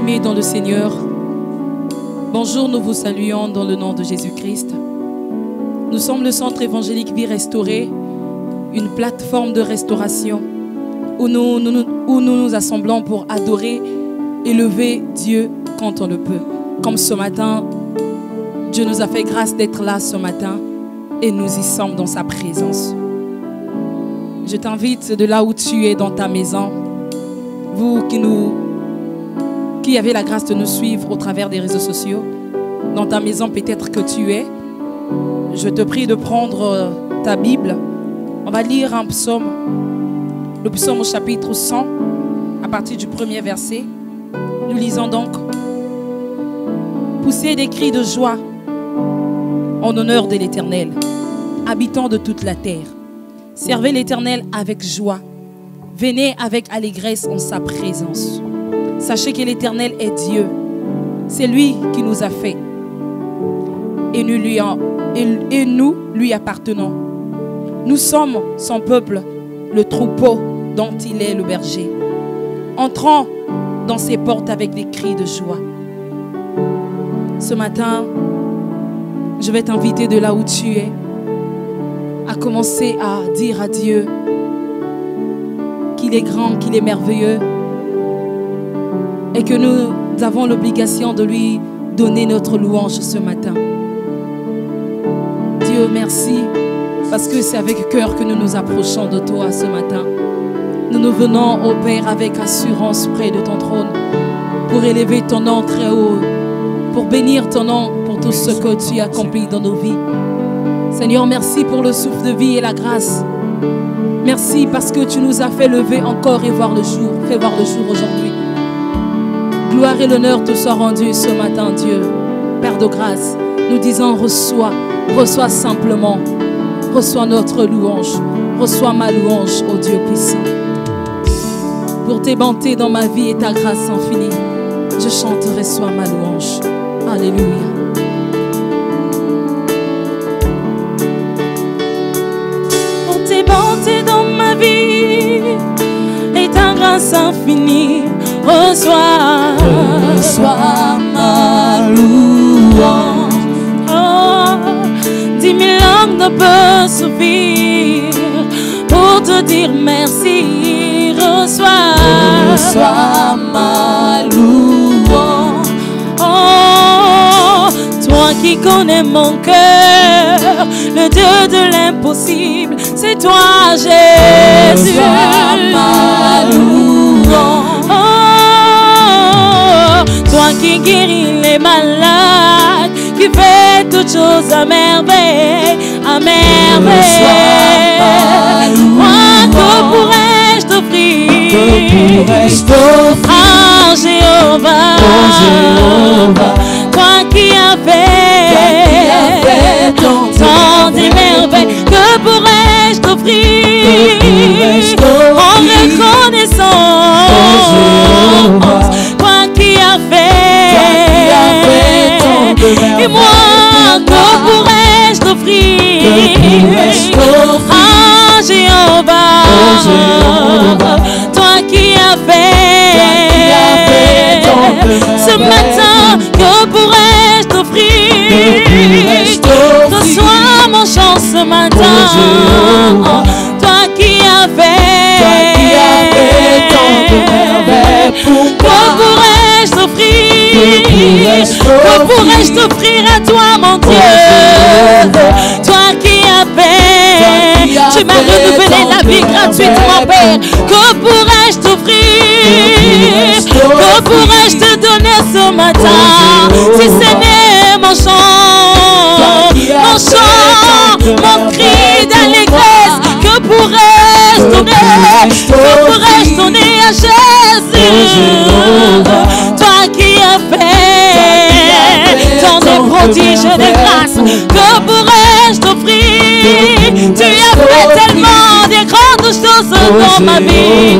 bien-aimés dans le Seigneur, bonjour, nous vous saluons dans le nom de Jésus-Christ. Nous sommes le centre évangélique Vie Restaurée, une plateforme de restauration où nous nous assemblons pour adorer, élever Dieu quand on le peut. Comme ce matin, Dieu nous a fait grâce d'être là ce matin et nous y sommes dans sa présence. Je t'invite de là où tu es dans ta maison, vous qui avez la grâce de nous suivre au travers des réseaux sociaux, dans ta maison peut-être que tu es, je te prie de prendre ta Bible. On va lire un psaume, le psaume au chapitre 100, à partir du premier verset. Nous lisons donc: poussez des cris de joie en honneur de l'Éternel, habitants de toute la terre. Servez l'Éternel avec joie. Venez avec allégresse en sa présence. Sachez que l'Éternel est Dieu. C'est lui qui nous a fait. Et nous lui appartenons. Nous sommes son peuple, le troupeau dont il est le berger. Entrons dans ses portes avec des cris de joie. Ce matin, je vais t'inviter de là où tu es à commencer à dire à Dieu qu'il est grand, qu'il est merveilleux et que nous avons l'obligation de lui donner notre louange ce matin. Dieu, merci parce que c'est avec cœur que nous nous approchons de toi ce matin. Nous venons au Père avec assurance près de ton trône pour élever ton nom très haut, pour bénir ton nom pour tout ce que tu as accompli dans nos vies. Seigneur, merci pour le souffle de vie et la grâce. Merci parce que tu nous as fait lever encore et voir le jour, fait voir le jour aujourd'hui. Gloire et l'honneur te soient rendus ce matin, Dieu. Père de grâce, nous disons reçois, reçois simplement, reçois notre louange, reçois ma louange, ô Dieu puissant. Pour tes bontés dans ma vie et ta grâce infinie, je chanterai, sois ma louange. Alléluia. Pour tes bontés dans ma vie et ta grâce infinie, reçois ma louange. Oh, 10 000 langues ne peuvent suffire pour te dire merci. Reçois ma louange. Oh, toi qui connais mon cœur, le Dieu de l'impossible, c'est toi, Jésus. Reçois ma louange. Oh, toi qui guéris les malades, qui fais toutes choses à merveille, à merveille. Moi, que pourrais-je t'offrir? Ah, Jéhovah, toi qui as fait tant de merveilles, que pourrais-je t'offrir en reconnaissance? Toi qui as fait, et moi, que pourrais-je t'offrir? Ah, Jéhovah, toi qui as fait ce matin, que pourrais-je t'offrir? Reçois mon chant ce matin, toi qui as fait que pourrais-je t'offrir? Que pourrais-je t'offrir à toi, mon Dieu? Toi qui as fait, tu m'as renouvelé la vie gratuitement, Père. Que pourrais-je t'offrir? Que pourrais-je te donner ce matin? Si ce n'est mon chant, mon cri d'allégresse, que pourrais-je donner? Que pourrais-je donner à Jésus? Toi qui as fait tant de prodiges de grâce, que pourrais-je t'offrir? Tu as fait tellement de grandes choses dans ma vie.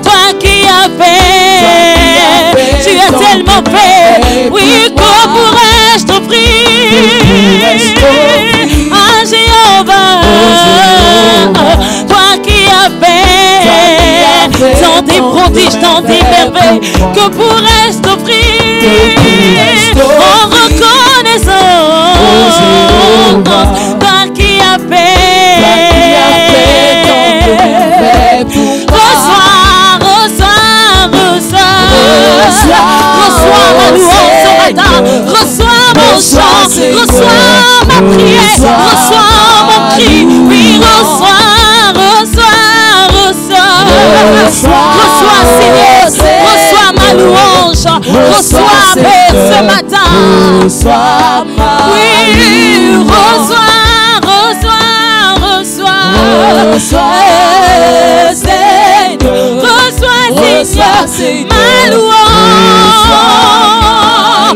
Toi qui as fait, tu as tellement fait. Oui, que pourrais-je t'offrir? Ah, Jéhovah, toi qui as fait tant des prodiges, tant des merveilles, que pourrais-je t'offrir? chant, reçois ma prière, reçois mon cri. Oui, reçois Seigneur, reçois ma louange, reçois ce matin. Oui, reçois Seigneur, ma louange.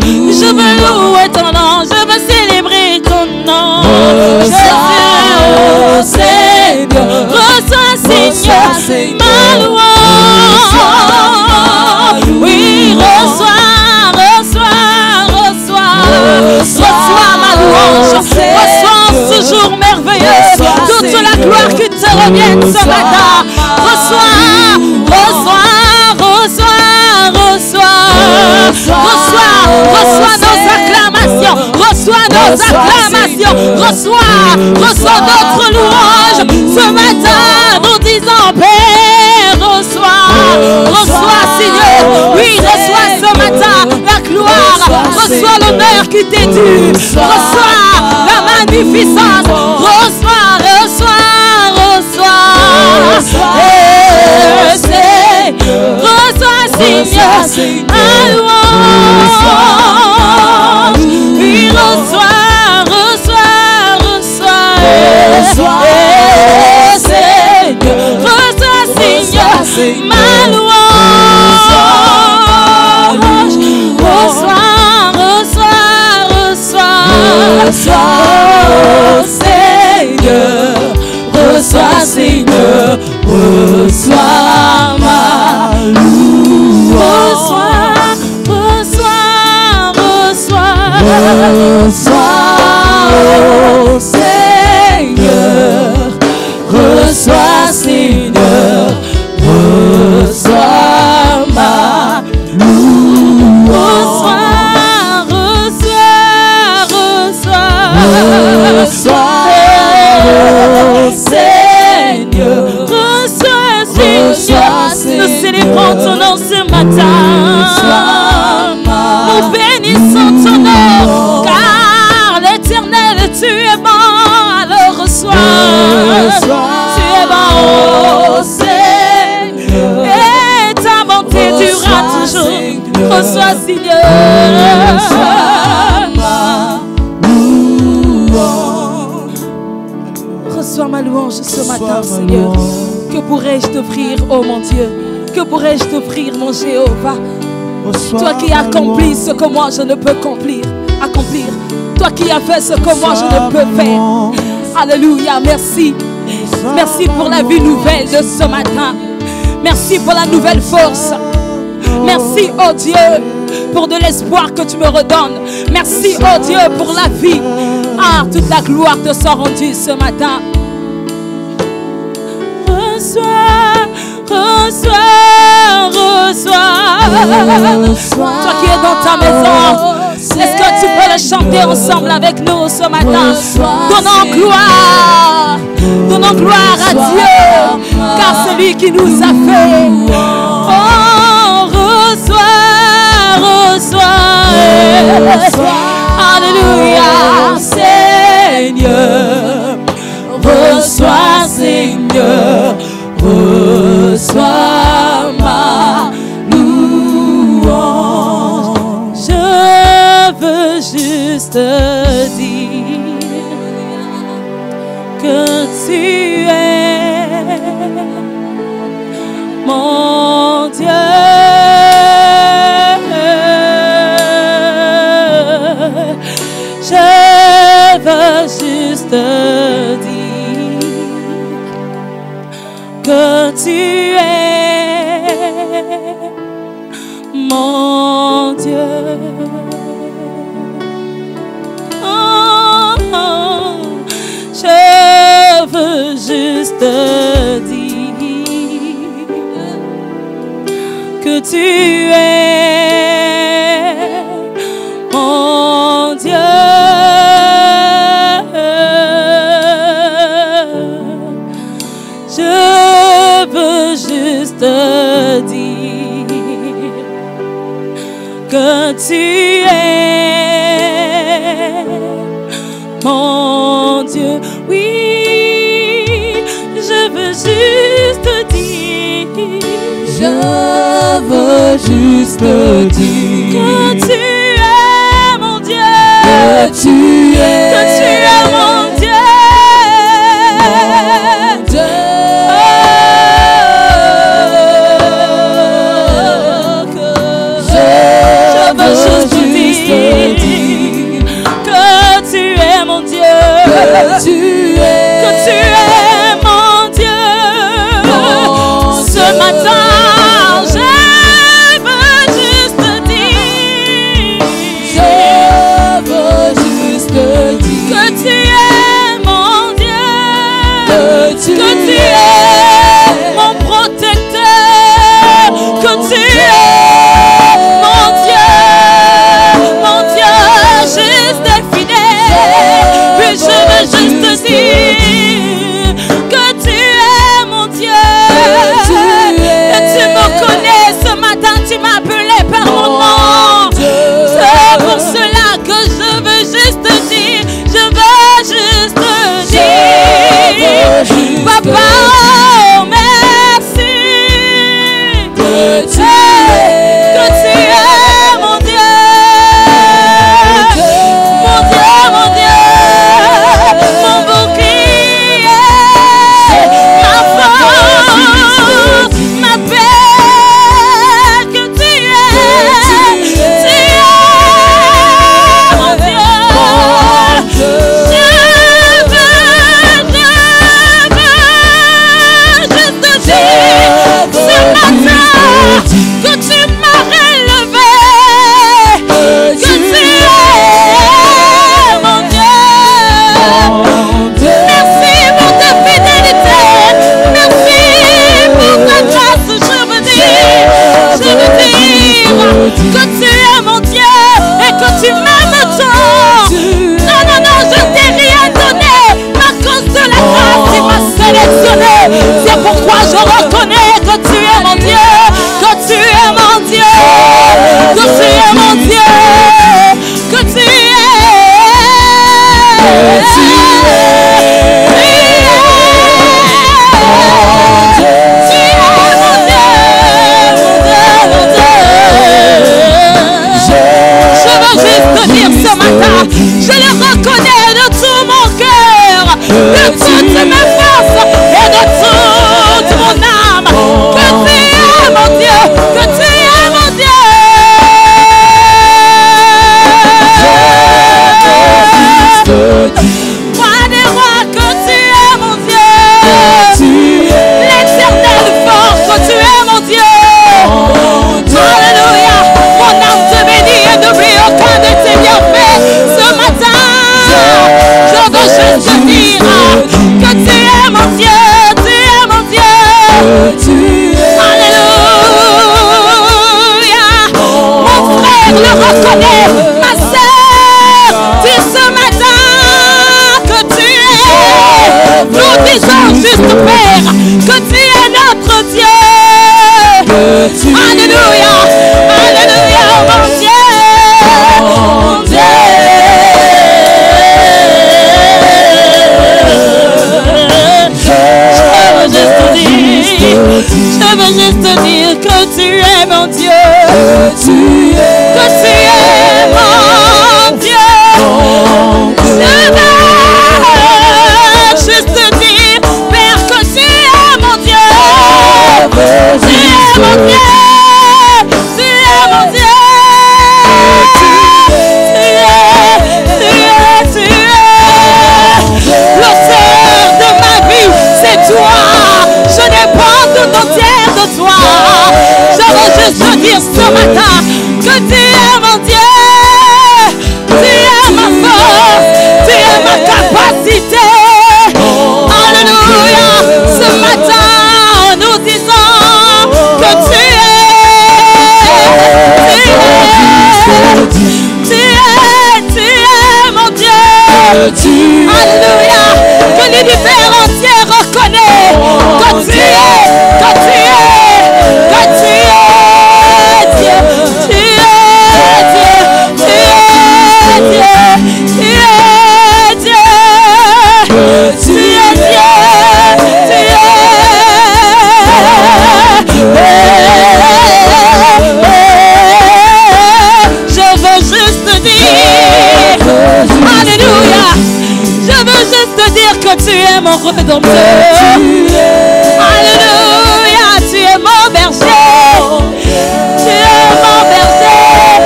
Je veux louer ton nom, je veux célébrer ton nom. Seigneur, reçois Seigneur, ma louange. Oui, reçois ma louange. Reçois ce jour merveilleux toute la gloire qui te revienne ce matin. Reçois nos acclamations, reçois notre louange ce matin. Nous disons Père, reçois Seigneur, oui, reçois ce matin la gloire, reçois l'honneur qui t'est dû, reçois la magnificence, reçois Seigneur, ma louange. Oui, reçois Seigneur, ma louange. Reçois Seigneur, reçois ma reçois Seigneur, reçois Seigneur, reçois ma louange. Reçois Seigneur, nous célébrons ton nom ce matin. Nous bénissons ton nom, car l'Éternel, tu es bon. Alors reçois, tu es bon, oh Seigneur, et ta bonté durera toujours. Reçois Seigneur, reçois ma louange ce matin, Seigneur. Que pourrais-je t'offrir, oh mon Dieu? Que pourrais-je t'offrir, mon Jéhovah? Toi qui as accompli ce que moi je ne peux accomplir. Toi qui as fait ce que moi je ne peux faire. Alléluia, merci. Merci pour la vie nouvelle de ce matin. Merci pour la nouvelle force. Merci, oh Dieu, pour de l'espoir que tu me redonnes. Merci, oh Dieu, pour la vie. Ah, toute la gloire te soit rendue ce matin. Reçois. Toi qui es dans ta maison, est-ce que tu peux le chanter ensemble avec nous ce matin? Donnons gloire à Dieu, car celui qui nous a fait. Oh, reçois. Alléluia, Seigneur. Reçois Seigneur, reçois ma louange. Je veux juste dire que tu es mon Dieu. Je veux juste dire que tu es mon Dieu. Oh, je veux juste dire que tu es mon Dieu. Je veux juste dire que tu es te dire que tu es mon Dieu, que tu es mon Dieu. Je veux juste te dire que tu es mon Dieu, que tu es mon Dieu. Ce matin, je veux juste te dire, que tu es mon Dieu, que tu es mon protecteur, que tu es mon Dieu juste et fidèle. Puis je veux juste te dire que tu es mon Dieu, que tu me connais. Ce matin tu m'as appelé par mon nom. C'est pour cela que je veux juste te dire, je veux juste te dire, Papa, oh, merci que tu es mon Dieu, mon bouclier, ma force, ma paix, que tu es mon Dieu. Que tu m'as relevé, que tu es mon Dieu. Merci pour ta fidélité, merci pour ta grâce. Je veux dire que tu es mon Dieu et que tu m'aimes tant. Non, je t'ai rien donné, à cause de la grâce tu m'as sélectionné. C'est pourquoi je reconnais que tu es mon Dieu. Que tu es mon Dieu, que tu es mon Dieu, que tu es Je veux juste te dire ce matin, je le reconnais de tout mon cœur, de toutes mes forces et de toute mon âme, que tu es mon Dieu, que tu es mon Dieu. Roi des rois, que tu es mon Dieu, l'éternel fort, que tu es mon Dieu. Alléluia, mon âme te bénit et n'oublie aucun de tes bienfaits. Ce matin, je veux juste te dire que tu es mon Dieu, tu es mon Dieu. Alléluia, mon frère le reconnaît, ma sœur, dis ce matin que tu es. Nous disons juste Père, que tu es notre Dieu. Alléluia, alléluia, mon Dieu, mon Dieu. Je veux juste te dire que tu es mon Dieu, que tu es mon Dieu. Je veux juste te dire, Père, que tu es mon Dieu, tu es mon Dieu, tu es mon Dieu. Tu es l'auteur de ma vie, c'est toi. Je dépends entière de toi. Je veux juste te dire ce matin que tu es mon Dieu, tu es ma force, tu es ma capacité. Alléluia. Ce matin, nous disons que tu es mon Dieu. Alléluia. Que l'univers entier reconnaît que tu es Dieu. Tu es Dieu. Tu es Dieu. Tu es Dieu. Tu es Dieu. Tu es es mon rédempteur. Alléluia, tu es mon berger. Tu es mon berger.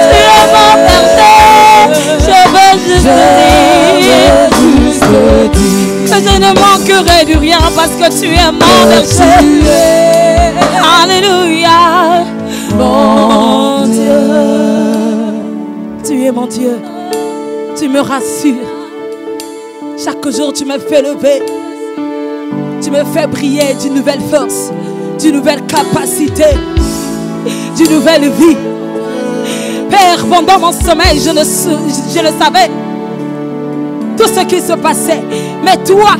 Tu es mon berger. Je veux juste dire que je ne manquerai de rien parce que tu es mon berger. Alléluia, mon Dieu. Tu es mon Dieu. Tu me rassures. Chaque jour, tu me fais lever. Tu me fais briller d'une nouvelle force, d'une nouvelle capacité, d'une nouvelle vie. Père, pendant mon sommeil, je le savais. Tout ce qui se passait. Mais toi,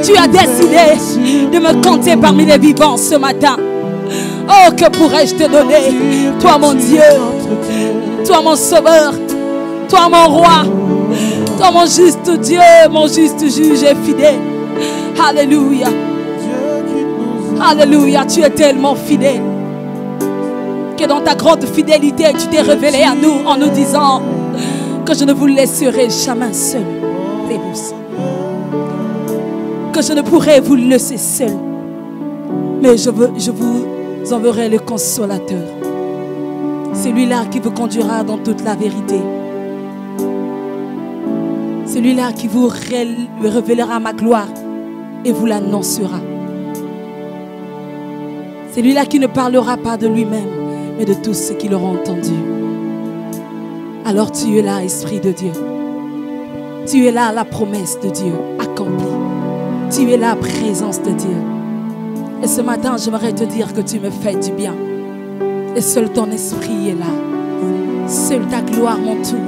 tu as décidé de me compter parmi les vivants ce matin. Oh, que pourrais-je te donner? Toi, mon Dieu. Toi, mon sauveur. Toi, mon roi. Toi, mon juste Dieu, mon juste juge et fidèle. Alléluia. Alléluia, tu es tellement fidèle. Que dans ta grande fidélité, tu t'es révélé à nous en nous disant que je ne vous laisserai jamais seul. Que je ne pourrai vous laisser seul. Mais je vous enverrai le consolateur. Celui-là qui vous conduira dans toute la vérité. Celui-là qui vous révélera ma gloire et vous l'annoncera. Celui-là qui ne parlera pas de lui-même, mais de tous ceux qui l'auront entendu. Alors tu es là, Esprit de Dieu. Tu es là, la promesse de Dieu accomplie. Tu es la présence de Dieu. Et ce matin, j'aimerais te dire que tu me fais du bien. Et seul ton esprit est là. Seule ta gloire m'entoure.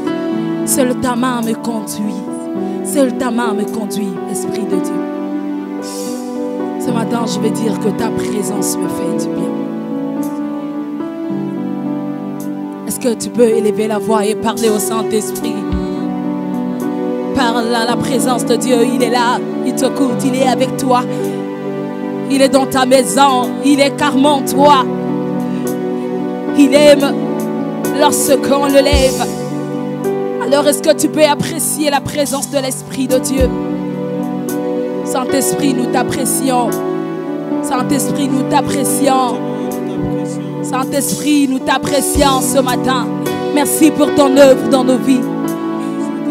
Seule ta main me conduit. Seule ta main me conduit, Esprit de Dieu. Ce matin, je vais dire que ta présence me fait du bien. Est-ce que tu peux élever la voix et parler au Saint-Esprit? Parle à la présence de Dieu. Il est là, il t'écoute, il est avec toi. Il est dans ta maison, il est carrément toi. Il aime lorsqu'on le lève. Alors est-ce que tu peux apprécier la présence de l'Esprit de Dieu? Saint-Esprit, nous t'apprécions. Saint-Esprit, nous t'apprécions. Saint-Esprit, nous t'apprécions ce matin. Merci pour ton œuvre dans nos vies.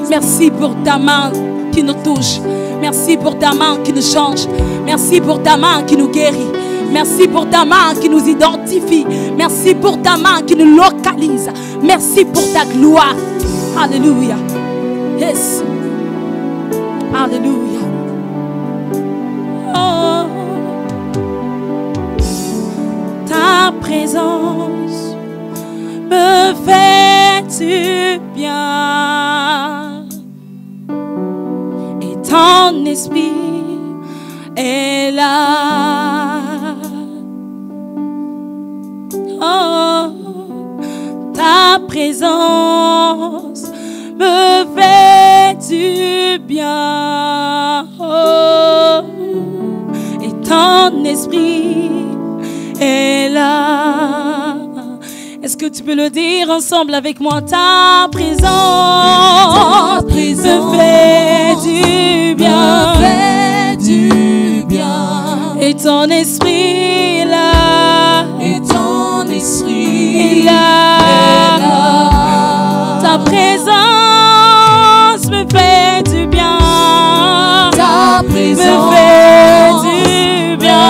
Merci pour ta main qui nous touche. Merci pour ta main qui nous change. Merci pour ta main qui nous guérit. Merci pour ta main qui nous identifie. Merci pour ta main qui nous localise. Merci pour ta gloire. Alléluia. Yes. Alléluia. Oh. Ta présence me fait du bien. Et ton esprit est là. Oh, ta présence me fait du bien. Oh, et ton esprit est là. Est-ce que tu peux le dire ensemble avec moi? Ta présence me fait du bien. Et ton esprit est là. Et ton esprit est là. Ta présence me fait du bien. Ta présence me fait du bien.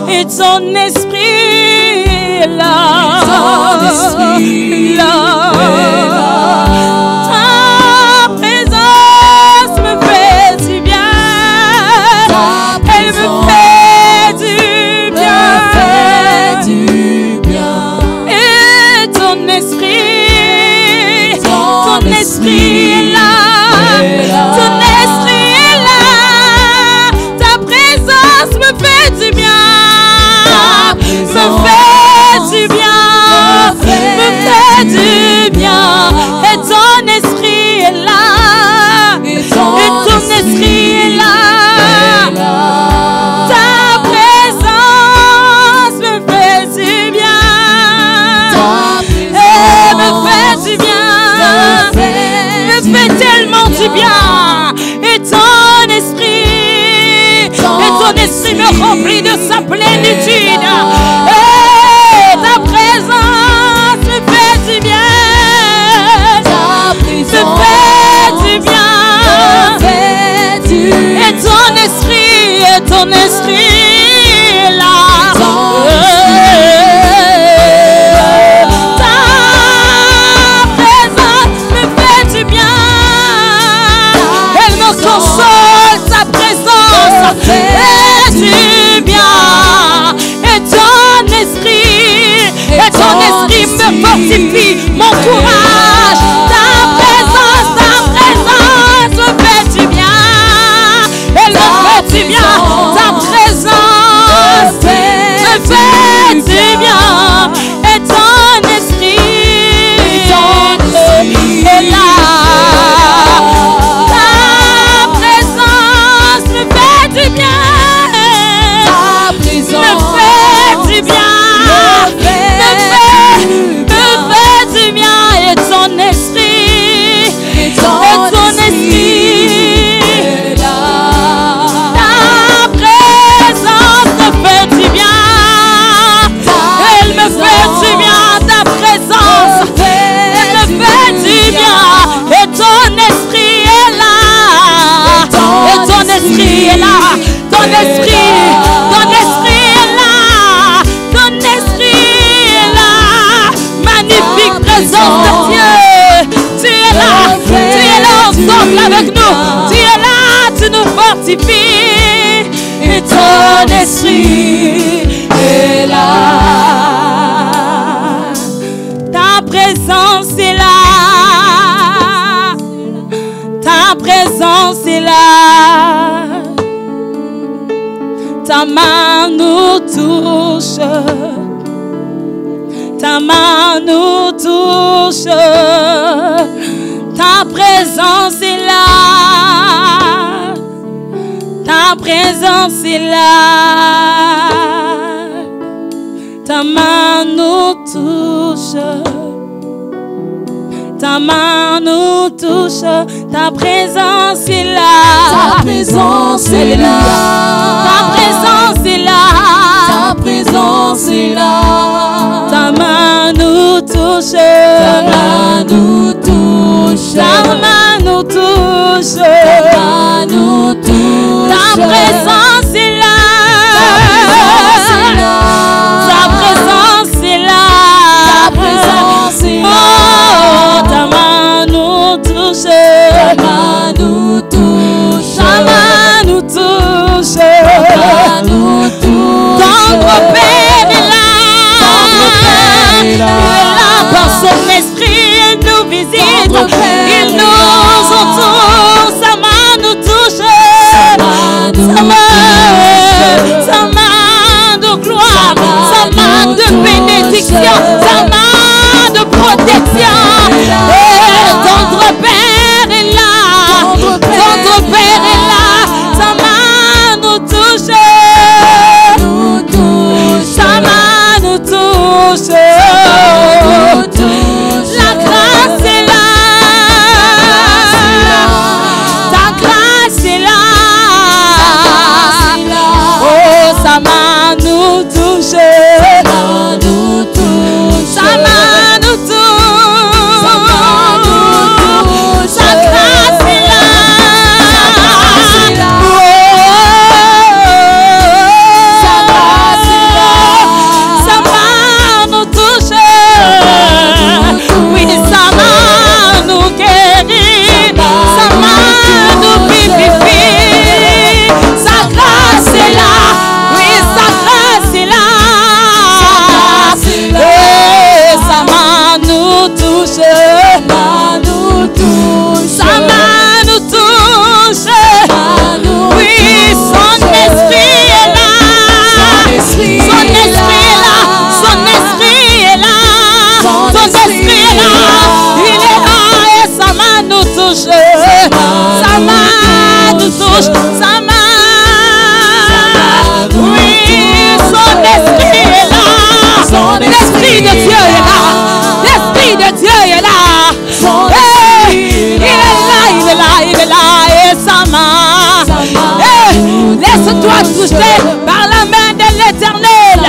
Et ton esprit est là. Ton esprit là. du bien. Et ton esprit me remplit de sa plénitude. Et ta présence me fait du bien. Me fait du bien. Et ton esprit est là. Ta présence me fait du bien. Elle me console, ta présence fait du bien. Et ton esprit me fortifie mon courage. Ta présence me fait du bien. Elle me fait du bien. Ta présence me fait du bien. Et ton esprit est là. Ta présence me fait du bien. Me fait du bien. Me fait du bien. Et ton esprit est là. Ta présence me fait du bien. Elle me fait du bien. Ta présence me fait du bien. Et ton esprit est là. Et ton esprit est là. Ton esprit est là. Ton esprit est là. Magnifique présence de Dieu. Tu es là ensemble avec nous. Tu es là, tu nous fortifies. Et ton esprit est là. Ta présence est là. Ta présence est là. Ta main nous touche. Ta main nous touche. Ta présence est là. Ta présence est là. Ta main nous touche. Ta main nous touche. Ta présence est là. Ta présence est là. Ta présence est là. Ta présence est là. Ta main nous touche. Ta main nous touche. Ta main nous touche. Ta main nous touche. Ta présence est là. Ta présence est là. Ta présence est là. Oh, ta main nous touche. Ta main nous touche. Ta main nous touche. Ta main nous touche. Tendre Père est là. Il est là par son esprit. Il nous visite. Il nous entoure. Sa main nous touche. Sa main de gloire. Sa main de bénédiction. Sa main de protection. Tendre Père est là. Tendre Père est là. Sa main nous touche. Sa main nous touche. La grâce est là. Ta grâce est là. Oh, sa main nous touche. Sa main nous touche. Sa grâce est là. Sa main nous touche. Oui, sa main nous guérit. Sa main nous vivifie. Sa grâce est là. Oui, sa grâce est là. Et sa main nous touche. Sa main nous touche. Oui, son esprit est là. Son esprit est là. Son esprit est là. Son esprit est là. Il est là et sa main nous touche. Sa main nous touche. Sa main. Oui, son esprit est là. L'esprit de Dieu est là. L'esprit de Dieu est là. Il est là, il est là, il est Laisse-toi toucher par la main de l'Éternel.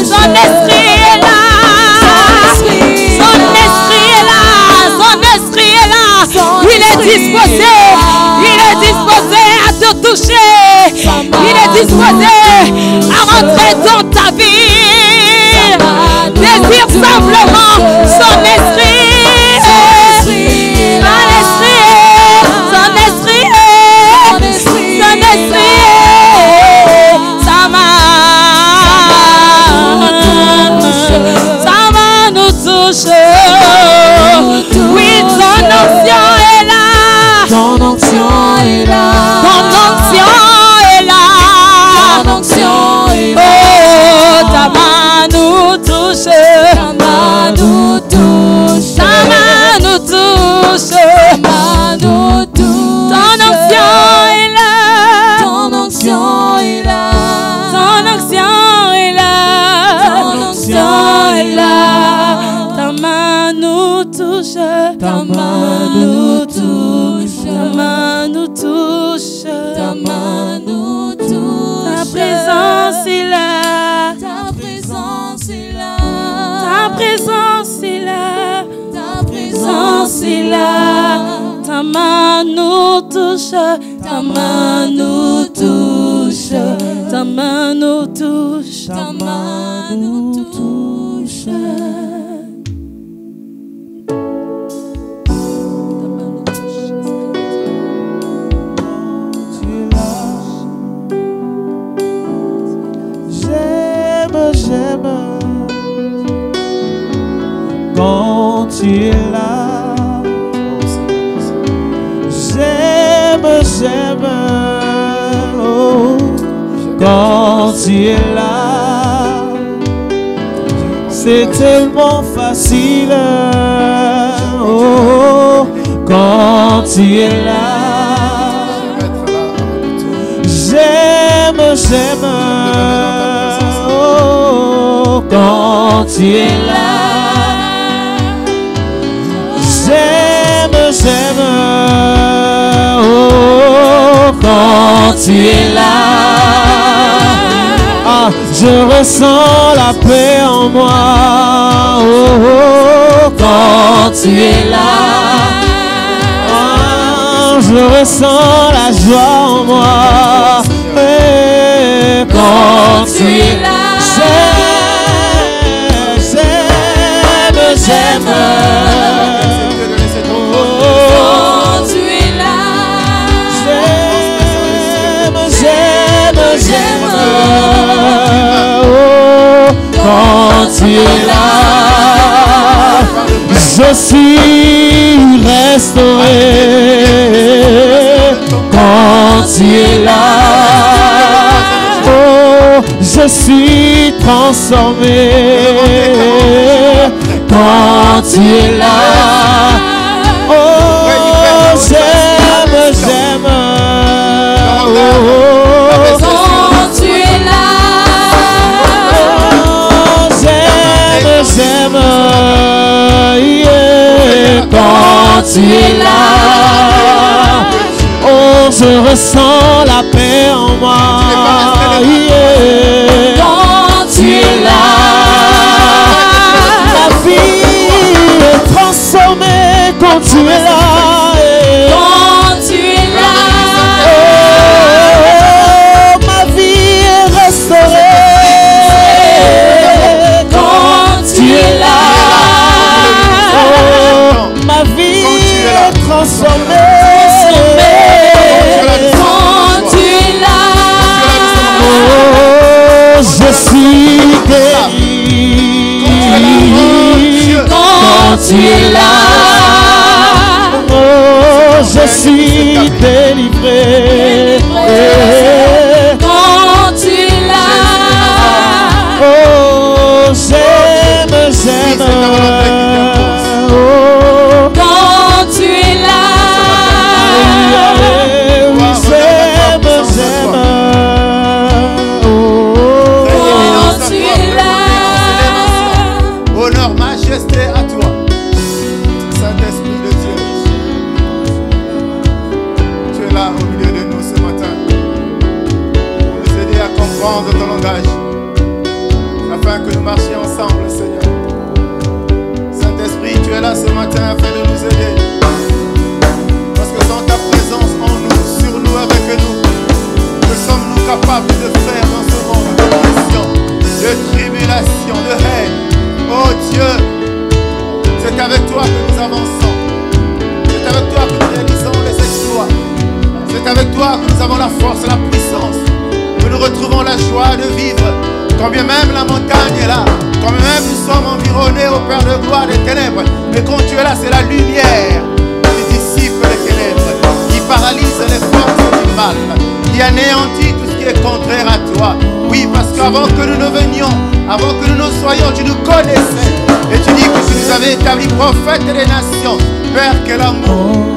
Son esprit est là. Son esprit est là. Son esprit est là. Il est disposé. Il est disposé à te toucher. Il est disposé à rentrer dans ta vie. Désire simplement son esprit. Oui, ton onction est là. Ton onction est là. Ton onction est là. Ton onction est là. Oh, ta main nous touche. Ta main nous touche. Ta main nous touche. Ta main nous touche. Ton onction est là. Ton onction est là. Ton onction est là. Ton onction est là. Ta main nous touche. Ta main nous touche. Ta main nous touche. Ta main nous touche. Ta présence est là. Ta présence est là. Ta présence est là. Ta présence est là. Ta main nous touche. Ta main nous touche. Ta main nous touche. Ta main nous touche. J'aime quand tu es là. J'aime oh, quand tu es là. C'est tellement facile oh, quand tu es là. J'aime oh, quand tu es là. J'aime oh, quand tu es là. Ah, je ressens la paix en moi oh, quand tu es là. Ah, je ressens la joie en moi quand tu es là. J'aime Quand tu es là. J'aime oh, quand tu es là. Je suis restauré quand tu es là. Oh, je suis transformé quand tu es là. Oh, j'aime oh, Quand tu es là. oh, j'aime yeah, quand tu es là. Oh, je ressens la paix en moi yeah, Quand tu es là. ma vie est transformée quand tu es là yeah. Quand tu es là. Oh, ma vie est restaurée Quand tu es là. oh, ma vie est transformée Quand tu es là. oh, je suis guéri Quand tu es là. oh, je suis délivré Quand tu es là. oh, j'aime oh, Quand tu es là. oui, j'aime oh, Quand tu es là. Honneur, majesté à toi, Saint-Esprit de Dieu. Tu es là au milieu de avançons. C'est avec toi que nous réalisons les exploits. C'est avec toi que nous avons la force et la puissance. Que nous retrouvons la joie de vivre. Quand bien même la montagne est là, quand bien même nous sommes environnés au Père de gloire des ténèbres, mais quand tu es là, c'est la lumière qui dissipe les ténèbres, qui paralyse les forces du mal, qui anéantit tout ce qui est contraire à toi. Oui, parce qu'avant que nous ne venions, avant que nous ne soyons, tu nous connaissais. Et tu dis que tu nous avais établi prophètes des nations. Père, quel amour,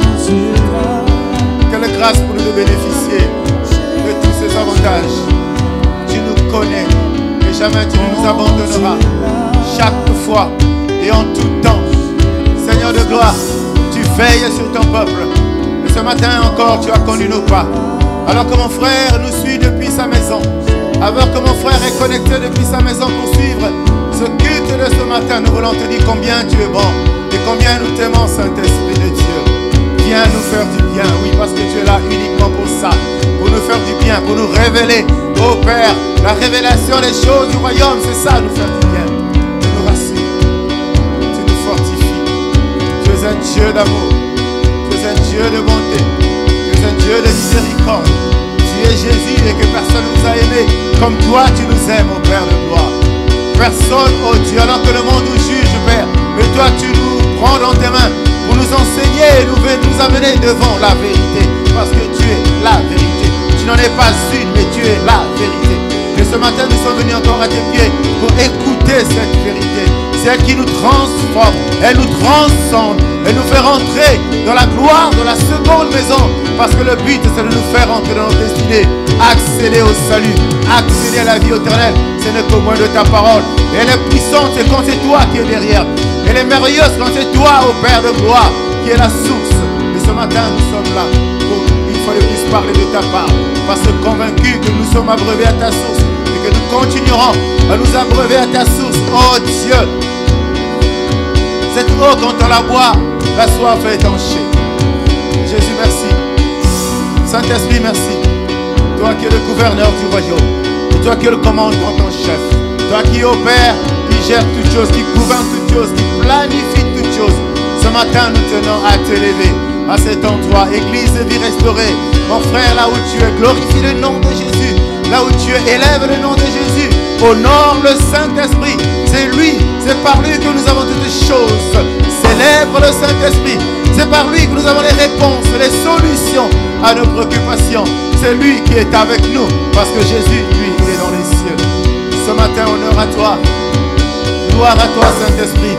quelle grâce pour nous de bénéficier de tous ces avantages. Tu nous connais. Jamais tu ne nous abandonneras. Chaque fois et en tout temps. Seigneur de gloire, tu veilles sur ton peuple. Et ce matin encore, tu as connu nos pas. Alors que mon frère nous suit depuis sa maison. Alors que mon frère est connecté depuis sa maison pour suivre ce culte de ce matin, nous voulons te dire combien tu es bon et combien nous t'aimons, Saint-Esprit de Dieu. Viens nous faire du bien, oui, parce que tu es là uniquement pour ça. Pour nous faire du bien, pour nous révéler, ô Père, la révélation des choses du royaume, c'est ça, nous faire du bien. Tu nous rassures, tu nous fortifies. Tu es un Dieu d'amour, tu es un Dieu de bonté, tu es un Dieu de miséricorde. Tu es Jésus et que personne ne nous a aimés comme toi tu nous aimes, ô Père de gloire. Personne, ô Dieu, alors que le monde nous juge, Père, mais toi tu nous prends dans tes mains pour nous enseigner et nous amener devant la vérité, parce que tu es la vérité. Tu n'en es pas une, mais tu es la vérité. Et ce matin, nous sommes venus encore à tes pieds pour écouter cette vérité. Celle qui nous transforme, elle nous transcende, elle nous fait rentrer dans la gloire de la seconde maison. Parce que le but, c'est de nous faire rentrer dans notre destinée, accéder au salut, accéder à la vie éternelle. Ce n'est qu'au moins de ta parole. Et elle est puissante, c'est quand c'est toi qui es derrière. Elle est merveilleuse quand c'est toi, ô Père de gloire, qui est la source. Et ce matin, nous sommes là pour une fois de plus parler de ta part. Parce que convaincus que nous sommes abreuvés à ta source et que nous continuerons à nous abreuver à ta source. Oh Dieu, cette eau, quand on la boit, la soif est étanchée. Jésus, merci. Saint-Esprit, merci. Toi qui es le gouverneur du royaume, et toi qui es le commandant en chef, toi qui opères, qui gère toutes choses, qui gouverne toutes choses, qui planifie toutes choses. Ce matin, nous tenons à t'élever à cet endroit. Église de vie restaurée. Mon frère, là où tu es, glorifie le nom de Jésus. Là où tu es, élève le nom de Jésus. Honore le Saint-Esprit. C'est lui, c'est par lui que nous avons toutes choses. Célèbre le Saint-Esprit. C'est par lui que nous avons les réponses, les solutions à nos préoccupations. C'est lui qui est avec nous. Parce que Jésus, lui, il est dans les cieux. Ce matin, honneur à toi. Gloire à toi, Saint-Esprit.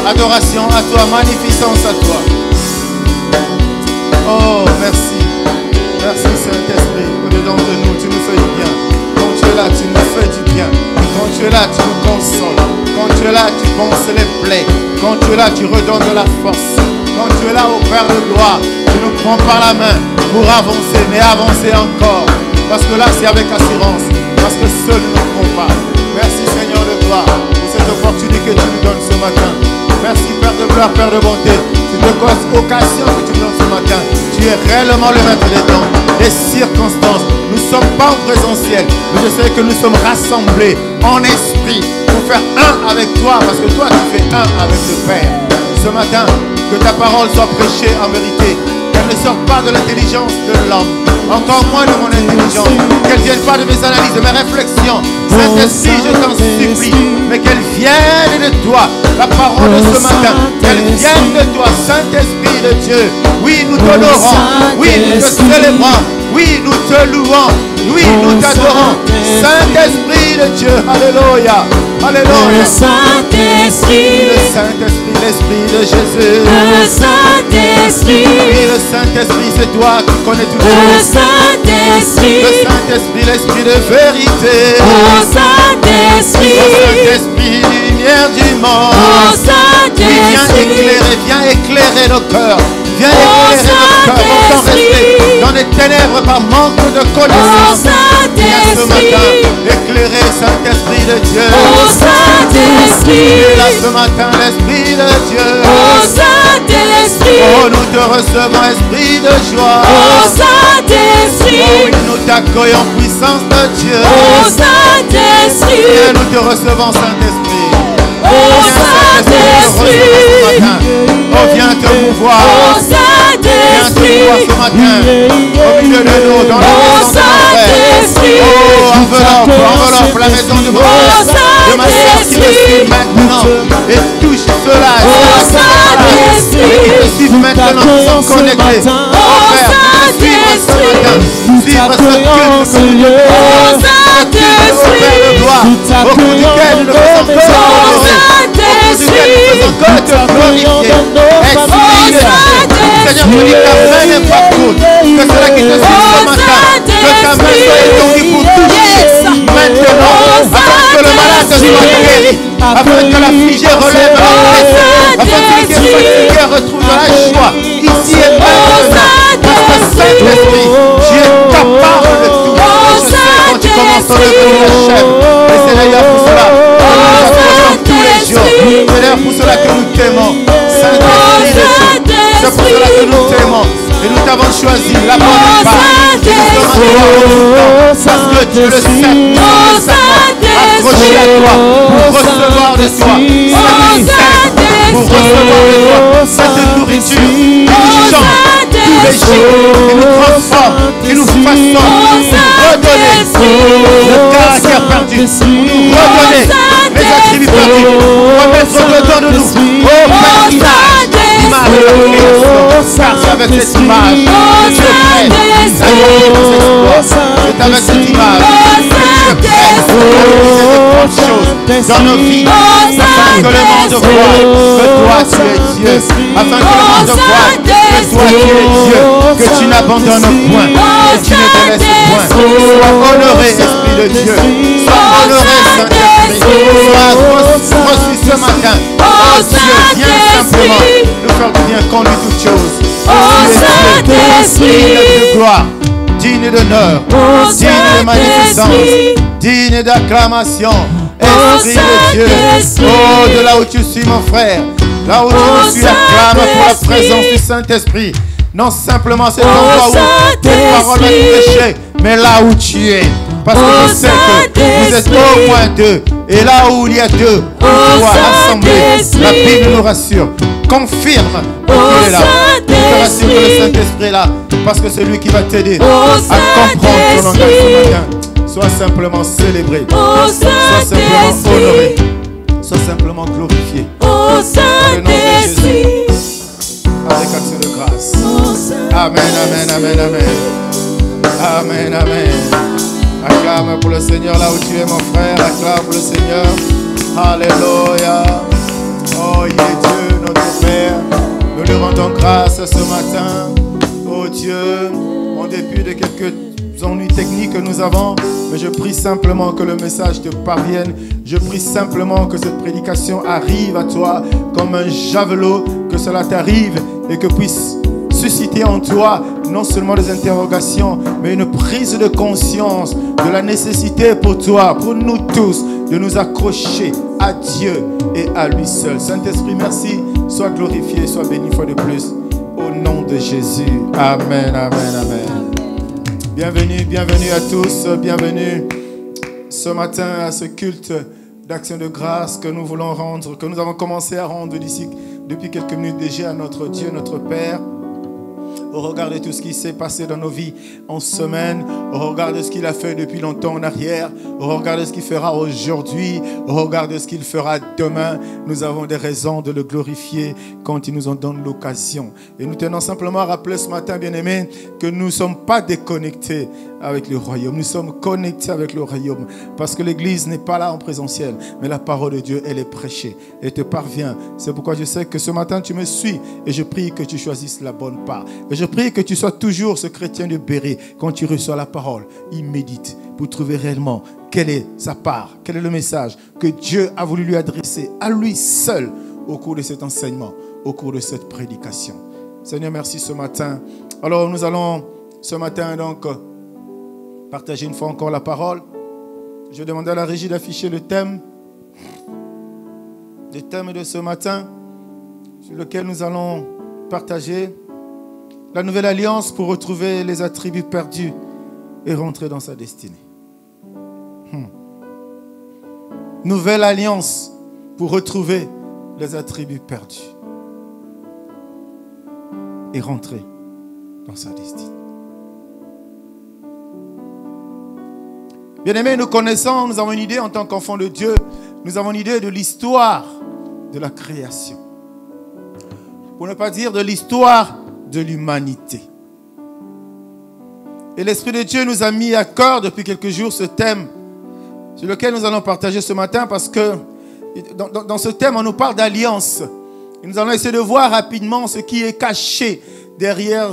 Adoration à toi, magnificence à toi. Oh, merci. Merci, Saint-Esprit. Au-dedans de nous, tu nous fais du bien. Quand tu es là, tu nous fais du bien. Quand tu es là, tu nous consoles. Quand tu es là, tu penses les plaies. Quand tu es là, tu redonnes de la force. Quand tu es là, au Père de gloire, tu nous prends par la main pour avancer, mais avancer encore. Parce que là, c'est avec assurance. Parce que seul nous ne pouvons pas. Merci, Seigneur de gloire, pour cette opportunité que tu nous donnes ce matin. Merci, Père de gloire, Père de bonté. C'est de occasion que tu nous donnes ce matin. Tu es réellement le maître des temps, des circonstances. Nous ne sommes pas en présentiel, mais je sais que nous sommes rassemblés en esprit pour faire un avec toi, parce que toi, tu fais un avec le Père. Ce matin, que ta parole soit prêchée en vérité. Qu'elle ne sorte pas de l'intelligence de l'homme, encore moins de mon intelligence. Qu'elle ne vienne pas de mes analyses, de mes réflexions. Saint-Esprit, je t'en supplie, mais qu'elle vienne de toi. La parole de ce matin, qu'elle vienne de toi, Saint-Esprit de Dieu. Oui, nous t'honorons. Oui, nous te célébrons. Oui, nous te louons. Oui, nous t'adorons. Saint-Esprit de Dieu. Alléluia. Alléluia. Le Saint-Esprit. Le Saint-Esprit, l'Esprit de Jésus. Le Saint-Esprit. Oui, le Saint-Esprit, c'est toi qui connais toutes Le choses. Saint-Esprit. Le Saint-Esprit, l'Esprit de vérité. Le Saint-Esprit. Le Saint-Esprit, lumière du monde. Le Oui, Saint-Esprit. viens éclairer nos cœurs. Viens éclairer nos cœurs. Autant rester dans les ténèbres par manque de connaissance. Viens ce matin éclairer, Saint-Esprit de Dieu. Et là ce matin, l'Esprit de Dieu. Oh, nous te recevons, Esprit de joie. Oh oui, nous t'accueillons, puissance de Dieu. Et nous te recevons, Saint-Esprit. Viens, Saint-Esprit, nous te recevons ce matin. voir. Oh Viens te voir Saint-Esprit, ce matin. Au milieu de nous, dans la Oh maison de mon frère. Saint-Esprit, Oh, enveloppe la maison de mon frère. De ma soeur qui me suit maintenant. Et touche cela. Oh Saint-Esprit, Qui me suivent maintenant, qui sont connectés. Oh Père, suivre ce matin. Suivre ce culte que nous Oh Saint-Esprit, Père de gloire, au cours duquel nous ne faisons que Oh honorer, au cours duquel nous faisons que te glorifier. Esprit de Dieu, Seigneur, tu dis que ta main n'est pas courte, que cela qui te suit ce matin, que ta main soit étendue pour toucher maintenant, afin que le malade soit guéri, afin que l'affligé relève la tête, afin que celui qui est fatigué retrouve la joie, ici et maintenant. Parce que Saint-Esprit, tu es capable de tout. Je sais quand tu commences à lever la chaîne. Et c'est d'ailleurs pour cela que nous nous approchons tous les jours. C'est d'ailleurs pour cela que nous t'aimons. Saint-Esprit de Dieu. C'est pour cela que nous t'aimons. Et nous t'avons choisi la bonne part. Et nous sommes à toi en tout temps. Parce que Dieu le sait. Nous sommes accrochés à toi pour recevoir de toi cette pour recevoir de toi cette nourriture qui change tous les jours, qui nous transforme, qui nous façonne, pour nous redonner le caractère perdu, pour nous redonner les attributs perdus, pour remettre dedans de nous, oh Père, l'image de la création, car c'est avec cette image que tu es prêt à nous pour cette gloire. C'est avec cette image que tu es prêt à réaliser de grandes choses dans nos vies, afin que le monde voie que toi tu es Dieu, afin que le monde voie que toi tu es Dieu, que tu n'abandonnes point, que tu ne te laisses point. Sois honoré, Esprit de Dieu. Sois honoré, Saint-Esprit. Sois reçu ce matin. Oh Dieu, viens simplement nous faire du bien qu'en lui toutes choses. Tu es Dieu, digne de gloire, digne d'honneur, digne de magnificence, digne d'acclamation. Esprit de Dieu, oh, de là où tu suis mon frère, là où tu me suis, acclame pour la présence du Saint-Esprit. Non simplement cet endroit où tes paroles vont prêcher, mais là où tu es. Parce que je sais que vous êtes au moins deux. Et là où il y a deux, ou trois assemblés, la Bible nous rassure. Confirme qu'il est là. Il te rassure que le Saint-Esprit est là. Parce que c'est lui qui va t'aider à comprendre ton langage ce matin. Sois simplement célébré. Sois simplement honoré. Sois simplement glorifié. Dans le nom de Jésus. Avec action de grâce. Amen, amen, amen, amen. Amen, amen. Acclame pour le Seigneur là où tu es, mon frère. Acclame pour le Seigneur. Alléluia. Oh, il est Dieu, notre Père. Nous lui rendons grâce ce matin. Oh Dieu, en dépit de quelques ennuis techniques que nous avons, mais je prie simplement que le message te parvienne. Je prie simplement que cette prédication arrive à toi comme un javelot, que cela t'arrive et que puisse susciter en toi non seulement des interrogations, mais une prise de conscience de la nécessité pour toi, pour nous tous, de nous accrocher à Dieu et à lui seul. Saint-Esprit, merci. Sois glorifié, sois béni une fois de plus. Au nom de Jésus. Amen, amen, amen. Bienvenue, bienvenue à tous. Bienvenue ce matin à ce culte d'action de grâce que nous voulons rendre, que nous avons commencé à rendre d'ici depuis quelques minutes déjà à notre Dieu, notre Père. Au regard de tout ce qui s'est passé dans nos vies en semaine, au regard de ce qu'il a fait depuis longtemps en arrière, au regard de ce qu'il fera aujourd'hui, au regard de ce qu'il fera demain, nous avons des raisons de le glorifier quand il nous en donne l'occasion. Et nous tenons simplement à rappeler ce matin, bien-aimés, que nous ne sommes pas déconnectés avec le royaume. Nous sommes connectés avec le royaume parce que l'église n'est pas là en présentiel, mais la parole de Dieu, elle est prêchée et te parvient. C'est pourquoi je sais que ce matin, tu me suis et je prie que tu choisisses la bonne part. Et je prie que tu sois toujours ce chrétien de Béret. Quand tu reçois la parole, il médite pour trouver réellement quelle est sa part, quel est le message que Dieu a voulu lui adresser à lui seul au cours de cet enseignement, au cours de cette prédication. Seigneur, merci ce matin. Alors nous allons ce matin donc partager une fois encore la parole. Je vais demander à la régie d'afficher le thème de ce matin sur lequel nous allons partager la nouvelle alliance pour retrouver les attributs perdus et rentrer dans sa destinée. Nouvelle alliance pour retrouver les attributs perdus. et rentrer dans sa destinée. Bien-aimés, nous connaissons, nous avons une idée en tant qu'enfants de Dieu, nous avons une idée de l'histoire de la création. Pour ne pas dire de l'histoire de l'humanité. Et l'Esprit de Dieu nous a mis à cœur depuis quelques jours ce thème sur lequel nous allons partager ce matin parce que dans ce thème, on nous parle d'alliance. Et nous allons essayer de voir rapidement ce qui est caché derrière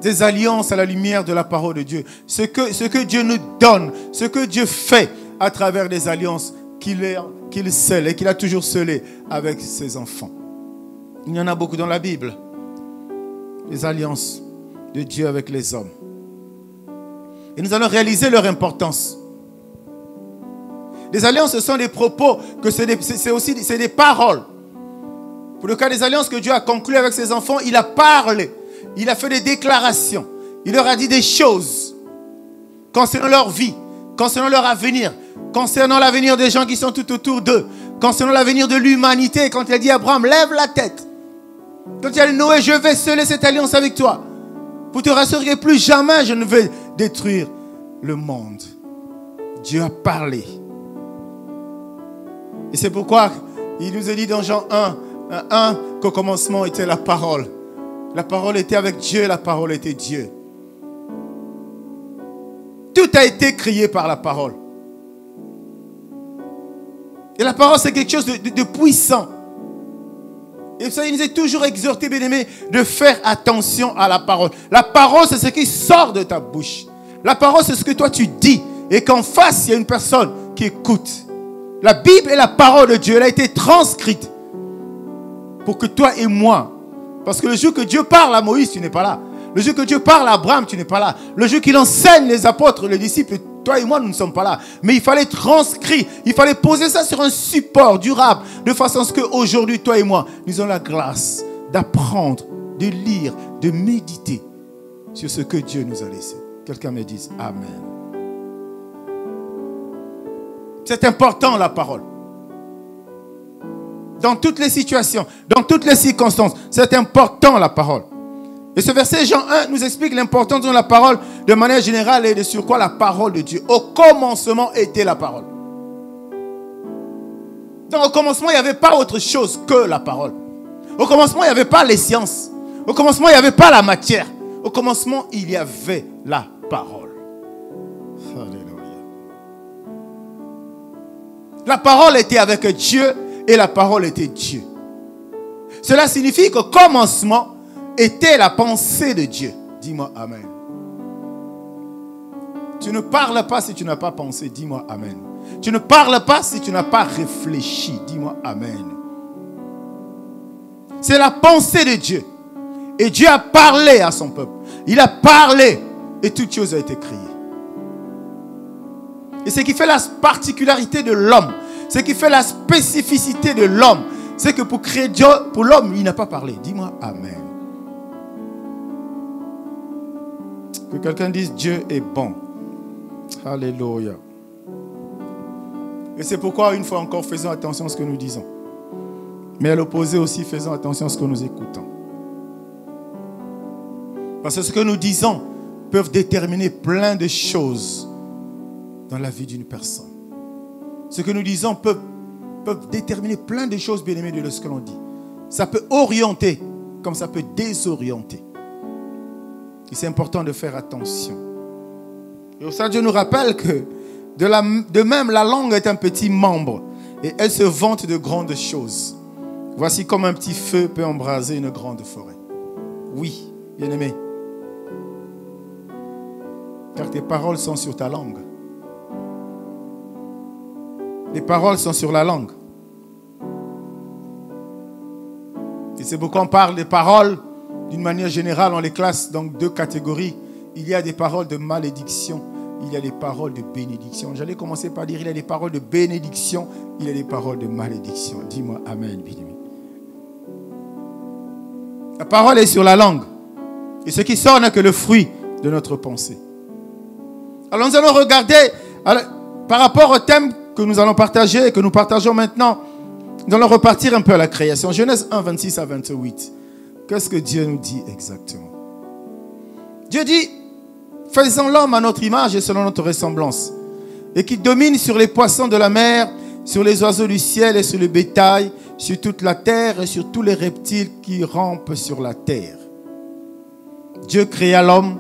des alliances à la lumière de la parole de Dieu. Ce que Dieu nous donne, ce que Dieu fait à travers des alliances qu'il scelle et qu'il a toujours scellées avec ses enfants. Il y en a beaucoup dans la Bible. Les alliances de Dieu avec les hommes. Et nous allons réaliser leur importance. Les alliances, ce sont des propos, c'est aussi des paroles. Pour le cas des alliances que Dieu a conclues avec ses enfants, il a parlé. Il a fait des déclarations. Il leur a dit des choses concernant leur vie, concernant leur avenir, concernant l'avenir des gens qui sont tout autour d'eux, concernant l'avenir de l'humanité. Quand il a dit à Abraham, lève la tête. Quand il a dit Noé, je vais sceller cette alliance avec toi. Pour te rassurer que plus jamais je ne vais détruire le monde. Dieu a parlé. Et c'est pourquoi il nous a dit dans Jean 1 qu'au commencement était la parole. La parole était avec Dieu, la parole était Dieu. Tout a été créé par la parole. Et la parole, c'est quelque chose de puissant. Et ça, il nous est toujours exhorté, bien-aimés, de faire attention à la parole. La parole, c'est ce qui sort de ta bouche. La parole, c'est ce que toi tu dis. Et qu'en face, il y a une personne qui écoute. La Bible est la parole de Dieu. Elle a été transcrite pour que toi et moi, parce que le jour que Dieu parle à Moïse, tu n'es pas là. Le jour que Dieu parle à Abraham, tu n'es pas là. Le jour qu'il enseigne les apôtres, les disciples, toi et moi, nous ne sommes pas là. Mais il fallait transcrire, il fallait poser ça sur un support durable, de façon à ce qu'aujourd'hui, toi et moi, nous ayons la grâce d'apprendre, de lire, de méditer sur ce que Dieu nous a laissé. Quelqu'un me dise Amen. C'est important, la parole. Dans toutes les situations, dans toutes les circonstances, c'est important, la parole. Et ce verset Jean 1 nous explique l'importance de la parole de manière générale et de sur quoi la parole de Dieu. Au commencement était la parole. Donc au commencement, il n'y avait pas autre chose que la parole. Au commencement, il n'y avait pas les sciences. Au commencement, il n'y avait pas la matière. Au commencement, il y avait la parole. Alléluia. La parole était avec Dieu et la parole était Dieu. Cela signifie qu'au commencement était la pensée de Dieu. Dis-moi Amen. Tu ne parles pas si tu n'as pas pensé. Dis-moi Amen. Tu ne parles pas si tu n'as pas réfléchi. Dis-moi Amen. C'est la pensée de Dieu. Et Dieu a parlé à son peuple. Il a parlé et toute chose a été créée. Et ce qui fait la particularité de l'homme, ce qui fait la spécificité de l'homme, c'est que pour créer Dieu, pour l'homme, il n'a pas parlé. Dis-moi Amen. Que quelqu'un dise Dieu est bon. Alléluia. Et c'est pourquoi, une fois encore, faisons attention à ce que nous disons. Mais à l'opposé aussi, faisons attention à ce que nous écoutons. Parce que ce que nous disons peuvent déterminer plein de choses dans la vie d'une personne. Ce que nous disons peuvent déterminer plein de choses, bien-aimés, de ce que l'on dit. Ça peut orienter, comme ça peut désorienter. Et c'est important de faire attention. Et au sein, Dieu nous rappelle que de même, la langue est un petit membre et elle se vante de grandes choses. Voici comme un petit feu peut embraser une grande forêt. Oui, bien-aimé. Car tes paroles sont sur ta langue. Les paroles sont sur la langue. Et c'est pourquoi on parle des paroles d'une manière générale. On les classe dans deux catégories. Il y a des paroles de malédiction. Il y a des paroles de bénédiction. J'allais commencer par dire il y a des paroles de bénédiction. Il y a des paroles de malédiction. Dis-moi Amen, bien-aimé. La parole est sur la langue. Et ce qui sort n'est que le fruit de notre pensée. Alors nous allons regarder par rapport au thème que nous allons partager et que nous partageons maintenant. Nous allons repartir un peu à la création. Genèse 1, 26 à 28. Qu'est-ce que Dieu nous dit exactement? Dieu dit, faisons l'homme à notre image et selon notre ressemblance, et qui domine sur les poissons de la mer, sur les oiseaux du ciel et sur le bétail, sur toute la terre et sur tous les reptiles qui rampent sur la terre. Dieu créa l'homme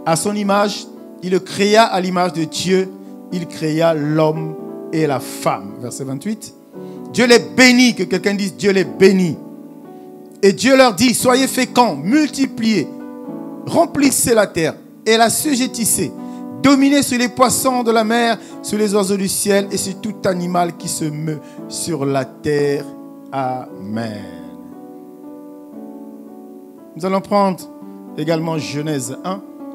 à son image, il le créa à l'image de Dieu, il créa l'homme et la femme. Verset 28. Dieu les bénit, que quelqu'un dise Dieu les bénit. Et Dieu leur dit, soyez féconds, multipliez, remplissez la terre et la sujettissez. Dominez sur les poissons de la mer, sur les oiseaux du ciel et sur tout animal qui se meut sur la terre. Amen. Nous allons prendre également Genèse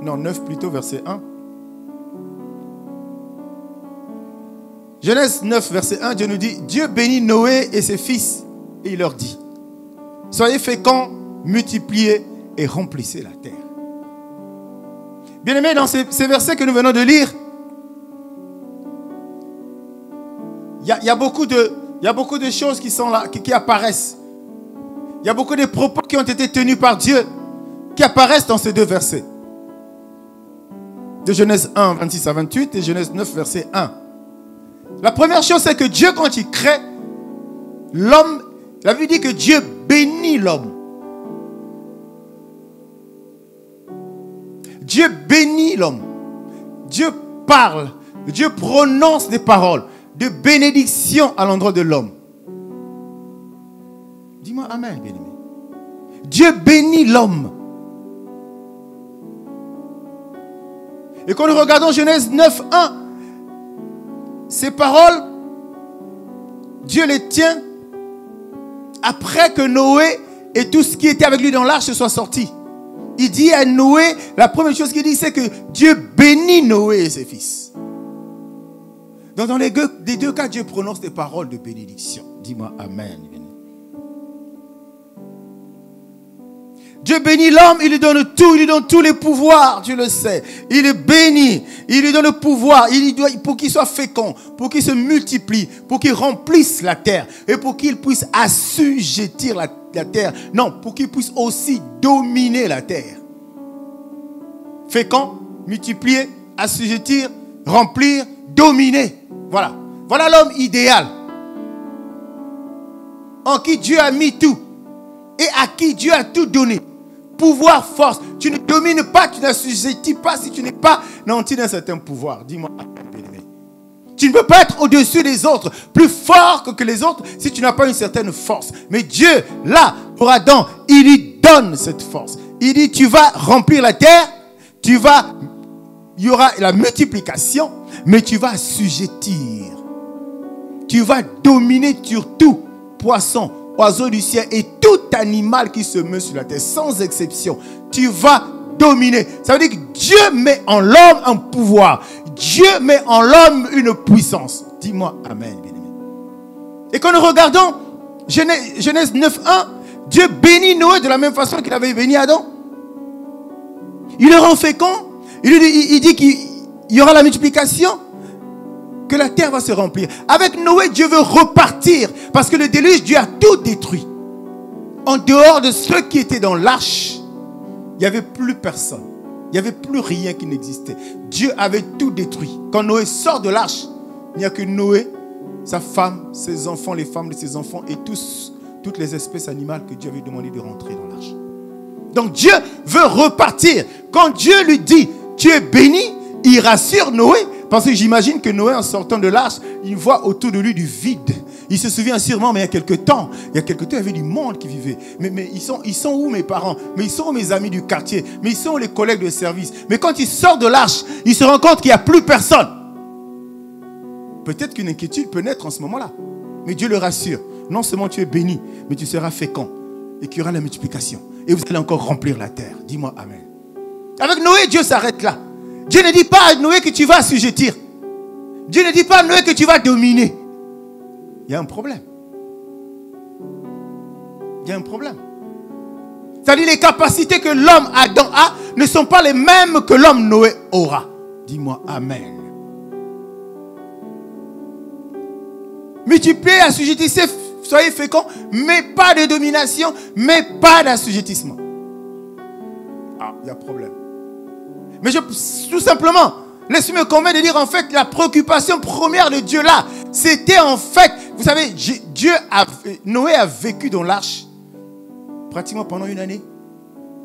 9 plutôt, verset 1. Genèse 9, verset 1, Dieu nous dit, Dieu bénit Noé et ses fils et il leur dit, soyez féconds, multipliez et remplissez la terre. Bien-aimés, dans ces versets que nous venons de lire, il y a beaucoup de choses qui sont là, qui apparaissent. Il y a beaucoup de propos qui ont été tenus par Dieu, qui apparaissent dans ces deux versets. De Genèse 1, 26 à 28 et Genèse 9, verset 1. La première chose, c'est que Dieu, quand il crée l'homme, la Bible dit que Dieu bénit l'homme. Dieu bénit l'homme. Dieu parle. Dieu prononce des paroles de bénédiction à l'endroit de l'homme. Dis-moi amen, bien-aimé. Dieu bénit l'homme. Et quand nous regardons Genèse 9, 1, ces paroles, Dieu les tient après que Noé et tout ce qui était avec lui dans l'arche soient sortis. Il dit à Noé, la première chose qu'il dit, c'est que Dieu bénit Noé et ses fils. Donc dans les deux cas, Dieu prononce des paroles de bénédiction. Dis-moi amen. Dieu bénit l'homme, il lui donne tout, il lui donne tous les pouvoirs, tu le sais. Il le bénit, il lui donne le pouvoir, pour qu'il soit fécond, pour qu'il se multiplie, pour qu'il remplisse la terre et pour qu'il puisse assujettir la terre. Non, pour qu'il puisse aussi dominer la terre. Fécond, multiplier, assujettir, remplir, dominer. Voilà. Voilà l'homme idéal. En qui Dieu a mis tout et à qui Dieu a tout donné. Pouvoir, force. Tu ne domines pas, tu n'assujettis pas si tu n'es pas nanti d'un certain pouvoir. Dis-moi, bien-aimé. Tu ne peux pas être au-dessus des autres, plus fort que les autres si tu n'as pas une certaine force. Mais Dieu, là, pour Adam, il lui donne cette force. Il dit, tu vas remplir la terre, il y aura la multiplication, mais tu vas assujettir. Tu vas dominer sur tout, poisson, oiseaux du ciel et tout animal qui se meut sur la terre, sans exception. Tu vas dominer. Ça veut dire que Dieu met en l'homme un pouvoir. Dieu met en l'homme une puissance. Dis-moi amen, bien-aimé. Et quand nous regardons Genèse 9.1, Dieu bénit Noé de la même façon qu'il avait béni Adam. Il le rend fécond. Il dit qu'il y aura la multiplication, que la terre va se remplir. Avec Noé, Dieu veut repartir parce que le déluge, Dieu a tout détruit. En dehors de ceux qui étaient dans l'arche, il n'y avait plus personne. Il n'y avait plus rien qui n'existait. Dieu avait tout détruit. Quand Noé sort de l'arche, il n'y a que Noé, sa femme, ses enfants, les femmes de ses enfants et toutes les espèces animales que Dieu avait demandé de rentrer dans l'arche. Donc Dieu veut repartir. Quand Dieu lui dit, tu es béni, il rassure Noé. Parce que j'imagine que Noé, en sortant de l'arche, il voit autour de lui du vide. Il se souvient sûrement, mais il y a quelque temps, il y avait du monde qui vivait. Mais ils sont où mes parents? Mais ils sont où mes amis du quartier? Mais ils sont où les collègues de service? Mais quand il sort de l'arche, il se rend compte qu'il n'y a plus personne. Peut-être qu'une inquiétude peut naître en ce moment-là. Mais Dieu le rassure. Non seulement tu es béni, mais tu seras fécond. Et qu'il y aura la multiplication. Et vous allez encore remplir la terre. Dis-moi amen. Avec Noé, Dieu s'arrête là. Dieu ne dit pas à Noé que tu vas assujettir. Dieu ne dit pas à Noé que tu vas dominer. Il y a un problème. Il y a un problème. C'est-à-dire les capacités que l'homme Adam a ne sont pas les mêmes que l'homme Noé aura. Dis-moi amen. Multipliez, assujettissez, soyez féconds, mais pas de domination, mais pas d'assujettissement. Ah, il y a problème. Mais tout simplement, laissez-moi me convaincre de dire en fait, la préoccupation première de Dieu là, c'était en fait, vous savez, Noé a vécu dans l'arche pratiquement pendant une année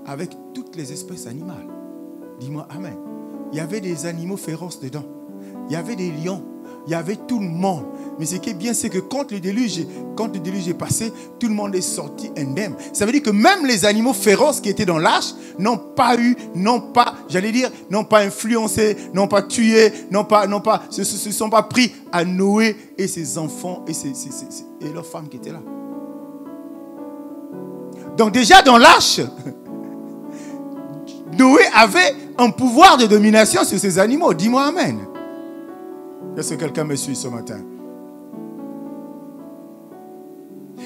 avec toutes les espèces animales. Dis-moi amen. Il y avait des animaux féroces dedans. Il y avait des lions. Il y avait tout le monde. Mais ce qui est bien, c'est que quand le déluge est passé, tout le monde est sorti indemne. Ça veut dire que même les animaux féroces qui étaient dans l'arche n'ont pas influencé, n'ont pas tué, se sont pas pris à Noé et ses enfants et leurs femmes qui étaient là. Donc déjà dans l'arche, Noé avait un pouvoir de domination sur ces animaux. Dis-moi amen. Est-ce que quelqu'un me suit ce matin?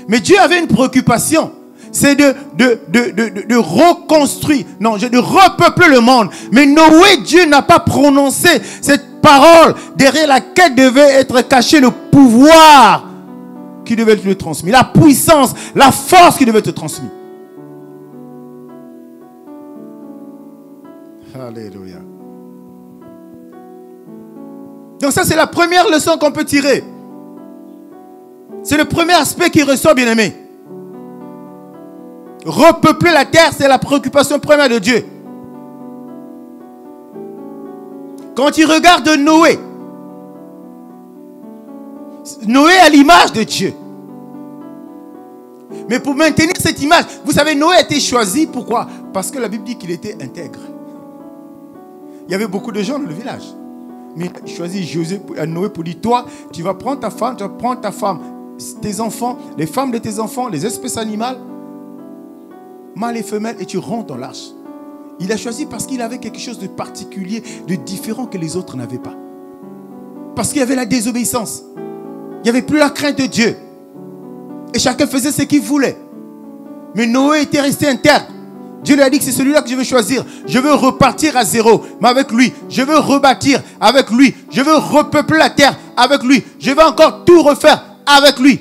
Mais Dieu avait une préoccupation. C'est de reconstruire, de repeupler le monde. Mais Noé, Dieu n'a pas prononcé cette parole derrière laquelle devait être caché le pouvoir qui devait être transmis. La puissance, la force qui devait être transmise. Alléluia. Donc ça, c'est la première leçon qu'on peut tirer. C'est le premier aspect qui ressort, bien-aimé. Repeupler la terre, c'est la préoccupation première de Dieu. Quand tu regardes Noé, Noé a l'image de Dieu. Mais pour maintenir cette image, vous savez, Noé a été choisi, pourquoi? Parce que la Bible dit qu'il était intègre. Il y avait beaucoup de gens dans le village. Mais il a choisi Noé pour dire, toi, tu vas prendre ta femme, tes enfants, les femmes de tes enfants, les espèces animales, mâles et femelles, et tu rentres dans l'arche. Il a choisi parce qu'il avait quelque chose de particulier, de différent que les autres n'avaient pas. Parce qu'il y avait la désobéissance. Il n'y avait plus la crainte de Dieu. Et chacun faisait ce qu'il voulait. Mais Noé était resté intègre. Dieu lui a dit que c'est celui-là que je veux choisir. Je veux repartir à zéro, mais avec lui. Je veux rebâtir avec lui. Je veux repeupler la terre avec lui. Je veux encore tout refaire avec lui.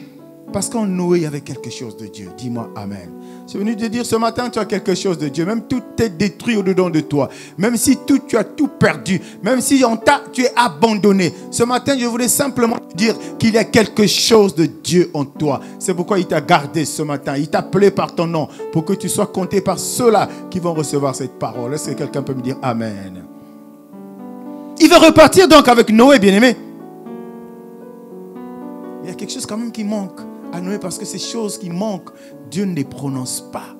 Parce qu'en Noé, il y avait quelque chose de Dieu. Dis-moi amen. Je suis venu te dire ce matin, tu as quelque chose de Dieu. Même tout est détruit au-dedans de toi. Même si tu as tout perdu. Même si tu es abandonné. Ce matin, je voulais simplement te dire qu'il y a quelque chose de Dieu en toi. C'est pourquoi il t'a gardé ce matin. Il t'a appelé par ton nom. Pour que tu sois compté par ceux-là qui vont recevoir cette parole. Est-ce que quelqu'un peut me dire amen? Il va repartir donc avec Noé, bien-aimé. Il y a quelque chose quand même qui manque à Noé, parce que ces choses qui manquent, Dieu ne les prononce pas.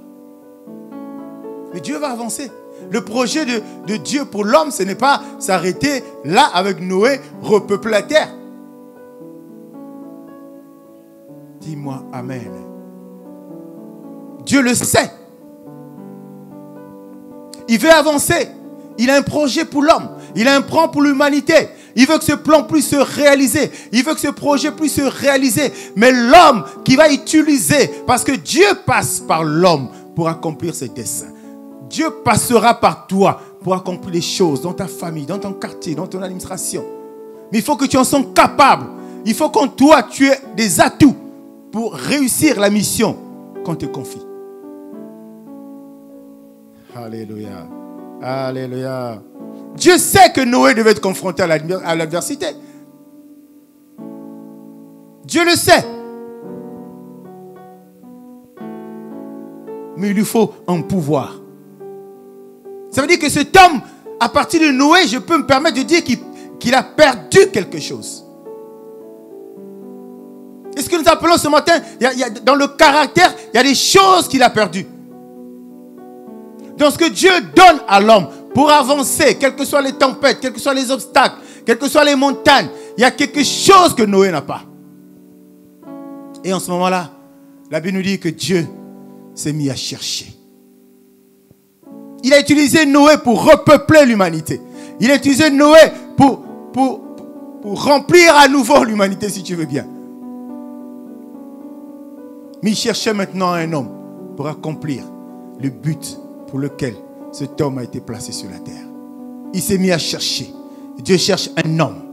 Mais Dieu va avancer. Le projet de Dieu pour l'homme, ce n'est pas s'arrêter là avec Noé, repeupler la terre. Dis-moi amen. Dieu le sait. Il veut avancer. Il a un projet pour l'homme. Il a un plan pour l'humanité. Il veut que ce plan puisse se réaliser. Il veut que ce projet puisse se réaliser. Mais l'homme qui va utiliser, parce que Dieu passe par l'homme pour accomplir ses desseins. Dieu passera par toi pour accomplir les choses dans ta famille, dans ton quartier, dans ton administration. Mais il faut que tu en sois capable. Il faut qu'en toi, tu aies des atouts pour réussir la mission qu'on te confie. Alléluia. Alléluia. Dieu sait que Noé devait être confronté à l'adversité. Dieu le sait. Mais il lui faut un pouvoir. Ça veut dire que cet homme, à partir de Noé, je peux me permettre de dire qu'il a perdu quelque chose. Et ce que nous appelons ce matin, dans le caractère, il y a des choses qu'il a perdues. Dans ce que Dieu donne à l'homme pour avancer, quelles que soient les tempêtes, quels que soient les obstacles, quelles que soient les montagnes, il y a quelque chose que Noé n'a pas. Et en ce moment-là, la Bible nous dit que Dieu s'est mis à chercher. Il a utilisé Noé pour repeupler l'humanité. Il a utilisé Noé pour remplir à nouveau l'humanité, si tu veux bien. Mais il cherchait maintenant un homme pour accomplir le but pour lequel cet homme a été placé sur la terre. Il s'est mis à chercher. Dieu cherche un homme.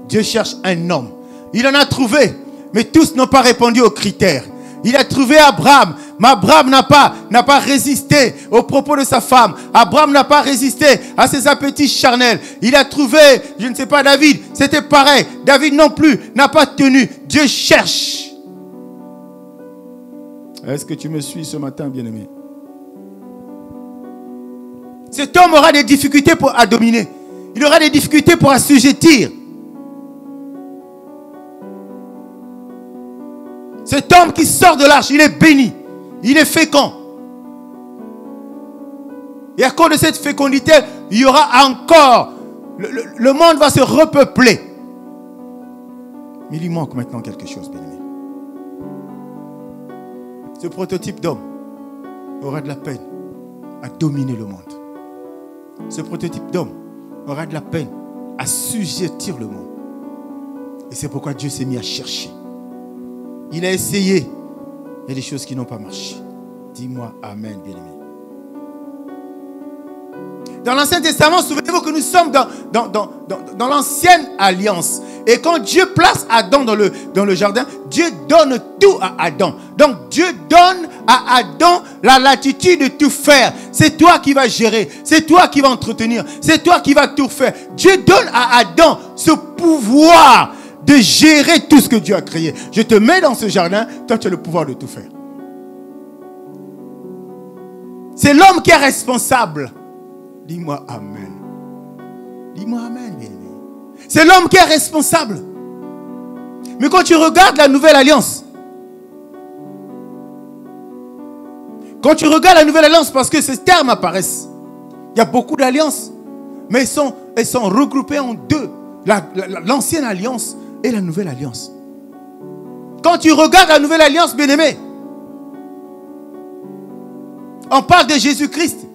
Dieu cherche un homme. Il en a trouvé. Mais tous n'ont pas répondu aux critères. Il a trouvé Abraham. Mais Abraham n'a pas résisté aux propos de sa femme. Abraham n'a pas résisté à ses appétits charnels. Il a trouvé, je ne sais pas, David. C'était pareil. David non plus n'a pas tenu. Dieu cherche. Est-ce que tu me suis ce matin, bien-aimé? Cet homme aura des difficultés à dominer. Il aura des difficultés pour assujettir. Cet homme qui sort de l'arche, il est béni. Il est fécond. Et à cause de cette fécondité, il y aura encore... Le monde va se repeupler. Mais il lui manque maintenant quelque chose, bien-aimé. Ce prototype d'homme aura de la peine à dominer le monde. Ce prototype d'homme aura de la peine à assujettir le monde. Et c'est pourquoi Dieu s'est mis à chercher. Il a essayé. Il y a des choses qui n'ont pas marché. Dis-moi Amen, bien-aimé. Dans l'Ancien Testament, souvenez-vous que nous sommes dans l'ancienne alliance. Et quand Dieu place Adam dans le jardin, Dieu donne tout à Adam. Donc Dieu donne à Adam la latitude de tout faire. C'est toi qui vas gérer. C'est toi qui vas entretenir. C'est toi qui vas tout faire. Dieu donne à Adam ce pouvoir de gérer tout ce que Dieu a créé. Je te mets dans ce jardin, toi tu as le pouvoir de tout faire. C'est l'homme qui est responsable. Dis-moi Amen. Dis-moi Amen, bien-aimé. C'est l'homme qui est responsable. Mais quand tu regardes la nouvelle alliance, parce que ces termes apparaissent, il y a beaucoup d'alliances, mais elles sont regroupées en deux. L'ancienne alliance et la nouvelle alliance. Quand tu regardes la nouvelle alliance, bien-aimé, on parle de Jésus-Christ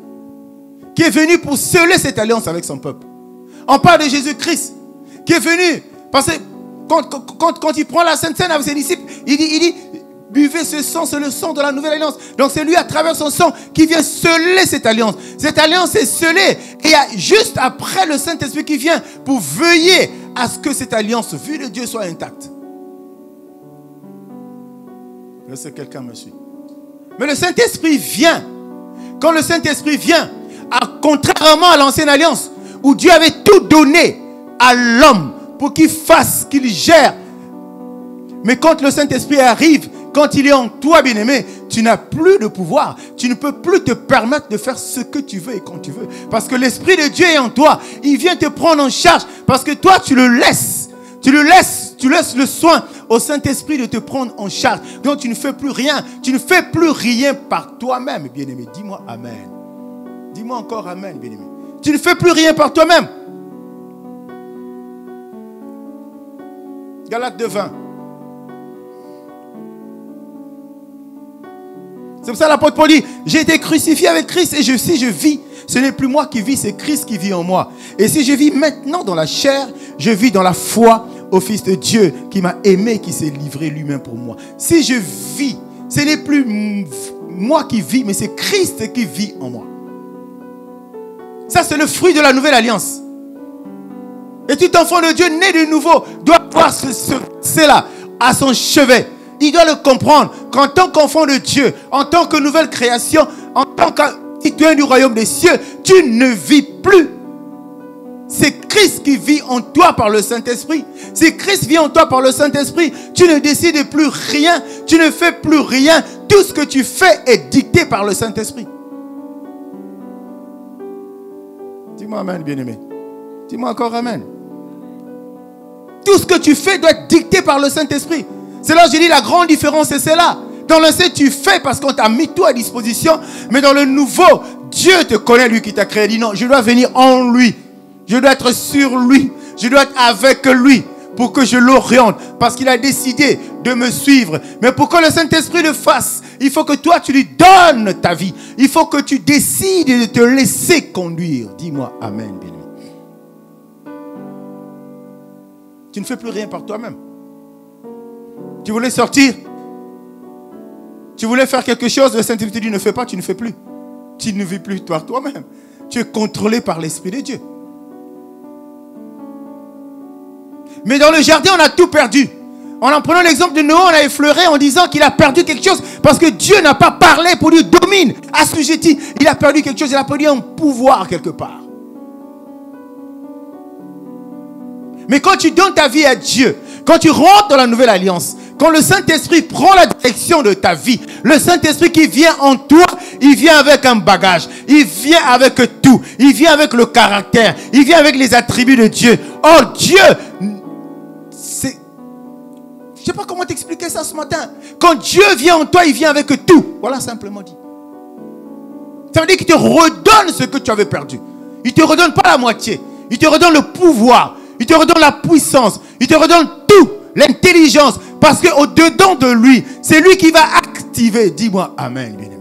qui est venu pour sceller cette alliance avec son peuple. On parle de Jésus-Christ qui est venu parce que quand il prend la Sainte Seine avec ses disciples, il dit buvez ce sang, c'est le sang de la nouvelle alliance. Donc c'est lui à travers son sang qui vient sceller cette alliance. Cette alliance est scellée. Et il y a juste après le Saint-Esprit qui vient pour veiller à ce que cette alliance vue de Dieu soit intacte. Je sais que quelqu'un me suit. Mais le Saint-Esprit vient. Quand le Saint-Esprit vient, contrairement à l'ancienne alliance, où Dieu avait tout donné à l'homme pour qu'il fasse, qu'il gère. Mais quand le Saint-Esprit arrive, quand il est en toi, bien-aimé, tu n'as plus de pouvoir. Tu ne peux plus te permettre de faire ce que tu veux et quand tu veux. Parce que l'Esprit de Dieu est en toi. Il vient te prendre en charge. Parce que toi, tu le laisses. Tu laisses le soin au Saint-Esprit de te prendre en charge. Donc tu ne fais plus rien. Tu ne fais plus rien par toi-même, bien-aimé. Dis-moi Amen. Dis-moi encore Amen, bien-aimé. Tu ne fais plus rien par toi-même. Galates 2:20. C'est pour ça l'apôtre Paul dit, j'ai été crucifié avec Christ et si je vis, ce n'est plus moi qui vis, c'est Christ qui vit en moi. Et si je vis maintenant dans la chair, je vis dans la foi au Fils de Dieu qui m'a aimé, qui s'est livré lui-même pour moi. Si je vis, ce n'est plus moi qui vis, mais c'est Christ qui vit en moi. Ça, c'est le fruit de la nouvelle alliance. Et tout enfant de Dieu né de nouveau doit avoir cela à son chevet. Il doit le comprendre qu'en tant qu'enfant de Dieu, en tant que nouvelle création, en tant que citoyen du royaume des cieux, tu ne vis plus. C'est Christ qui vit en toi par le Saint-Esprit. Si Christ vit en toi par le Saint-Esprit, tu ne décides plus rien, tu ne fais plus rien. Tout ce que tu fais est dicté par le Saint-Esprit. Dis-moi Amen, bien-aimé. Dis-moi encore Amen. Tout ce que tu fais doit être dicté par le Saint-Esprit. C'est là que je dis la grande différence, c'est celle-là. Dans l'ancien, tu fais parce qu'on t'a mis tout à disposition. Mais dans le nouveau, Dieu te connaît, lui qui t'a créé. Il dit non, je dois venir en lui. Je dois être sur lui. Je dois être avec lui pour que je l'oriente. Parce qu'il a décidé de me suivre. Mais pour que le Saint-Esprit le fasse, il faut que toi, tu lui donnes ta vie. Il faut que tu décides de te laisser conduire. Dis-moi Amen, bien-aimé. Tu ne fais plus rien par toi-même. Tu voulais sortir. Tu voulais faire quelque chose. Le Saint-Esprit dit ne fais pas, tu ne fais plus. Tu ne vis plus toi-même. Tu es contrôlé par l'Esprit de Dieu. Mais dans le jardin, on a tout perdu. En prenant l'exemple de Noé, on a effleuré en disant qu'il a perdu quelque chose parce que Dieu n'a pas parlé pour lui domine, assujetti. Il a perdu quelque chose, il a perdu un pouvoir quelque part. Mais quand tu donnes ta vie à Dieu, quand tu rentres dans la nouvelle alliance, quand le Saint-Esprit prend la direction de ta vie, le Saint-Esprit qui vient en toi, il vient avec un bagage, il vient avec tout, il vient avec le caractère, il vient avec les attributs de Dieu. Or Dieu, c'est... Je ne sais pas comment t'expliquer ça ce matin. Quand Dieu vient en toi, il vient avec tout. Voilà, simplement dit. Ça veut dire qu'il te redonne ce que tu avais perdu. Il ne te redonne pas la moitié. Il te redonne le pouvoir. Il te redonne la puissance. Il te redonne tout. L'intelligence. Parce qu'au-dedans de lui, c'est lui qui va activer. Dis-moi Amen, bien-aimé.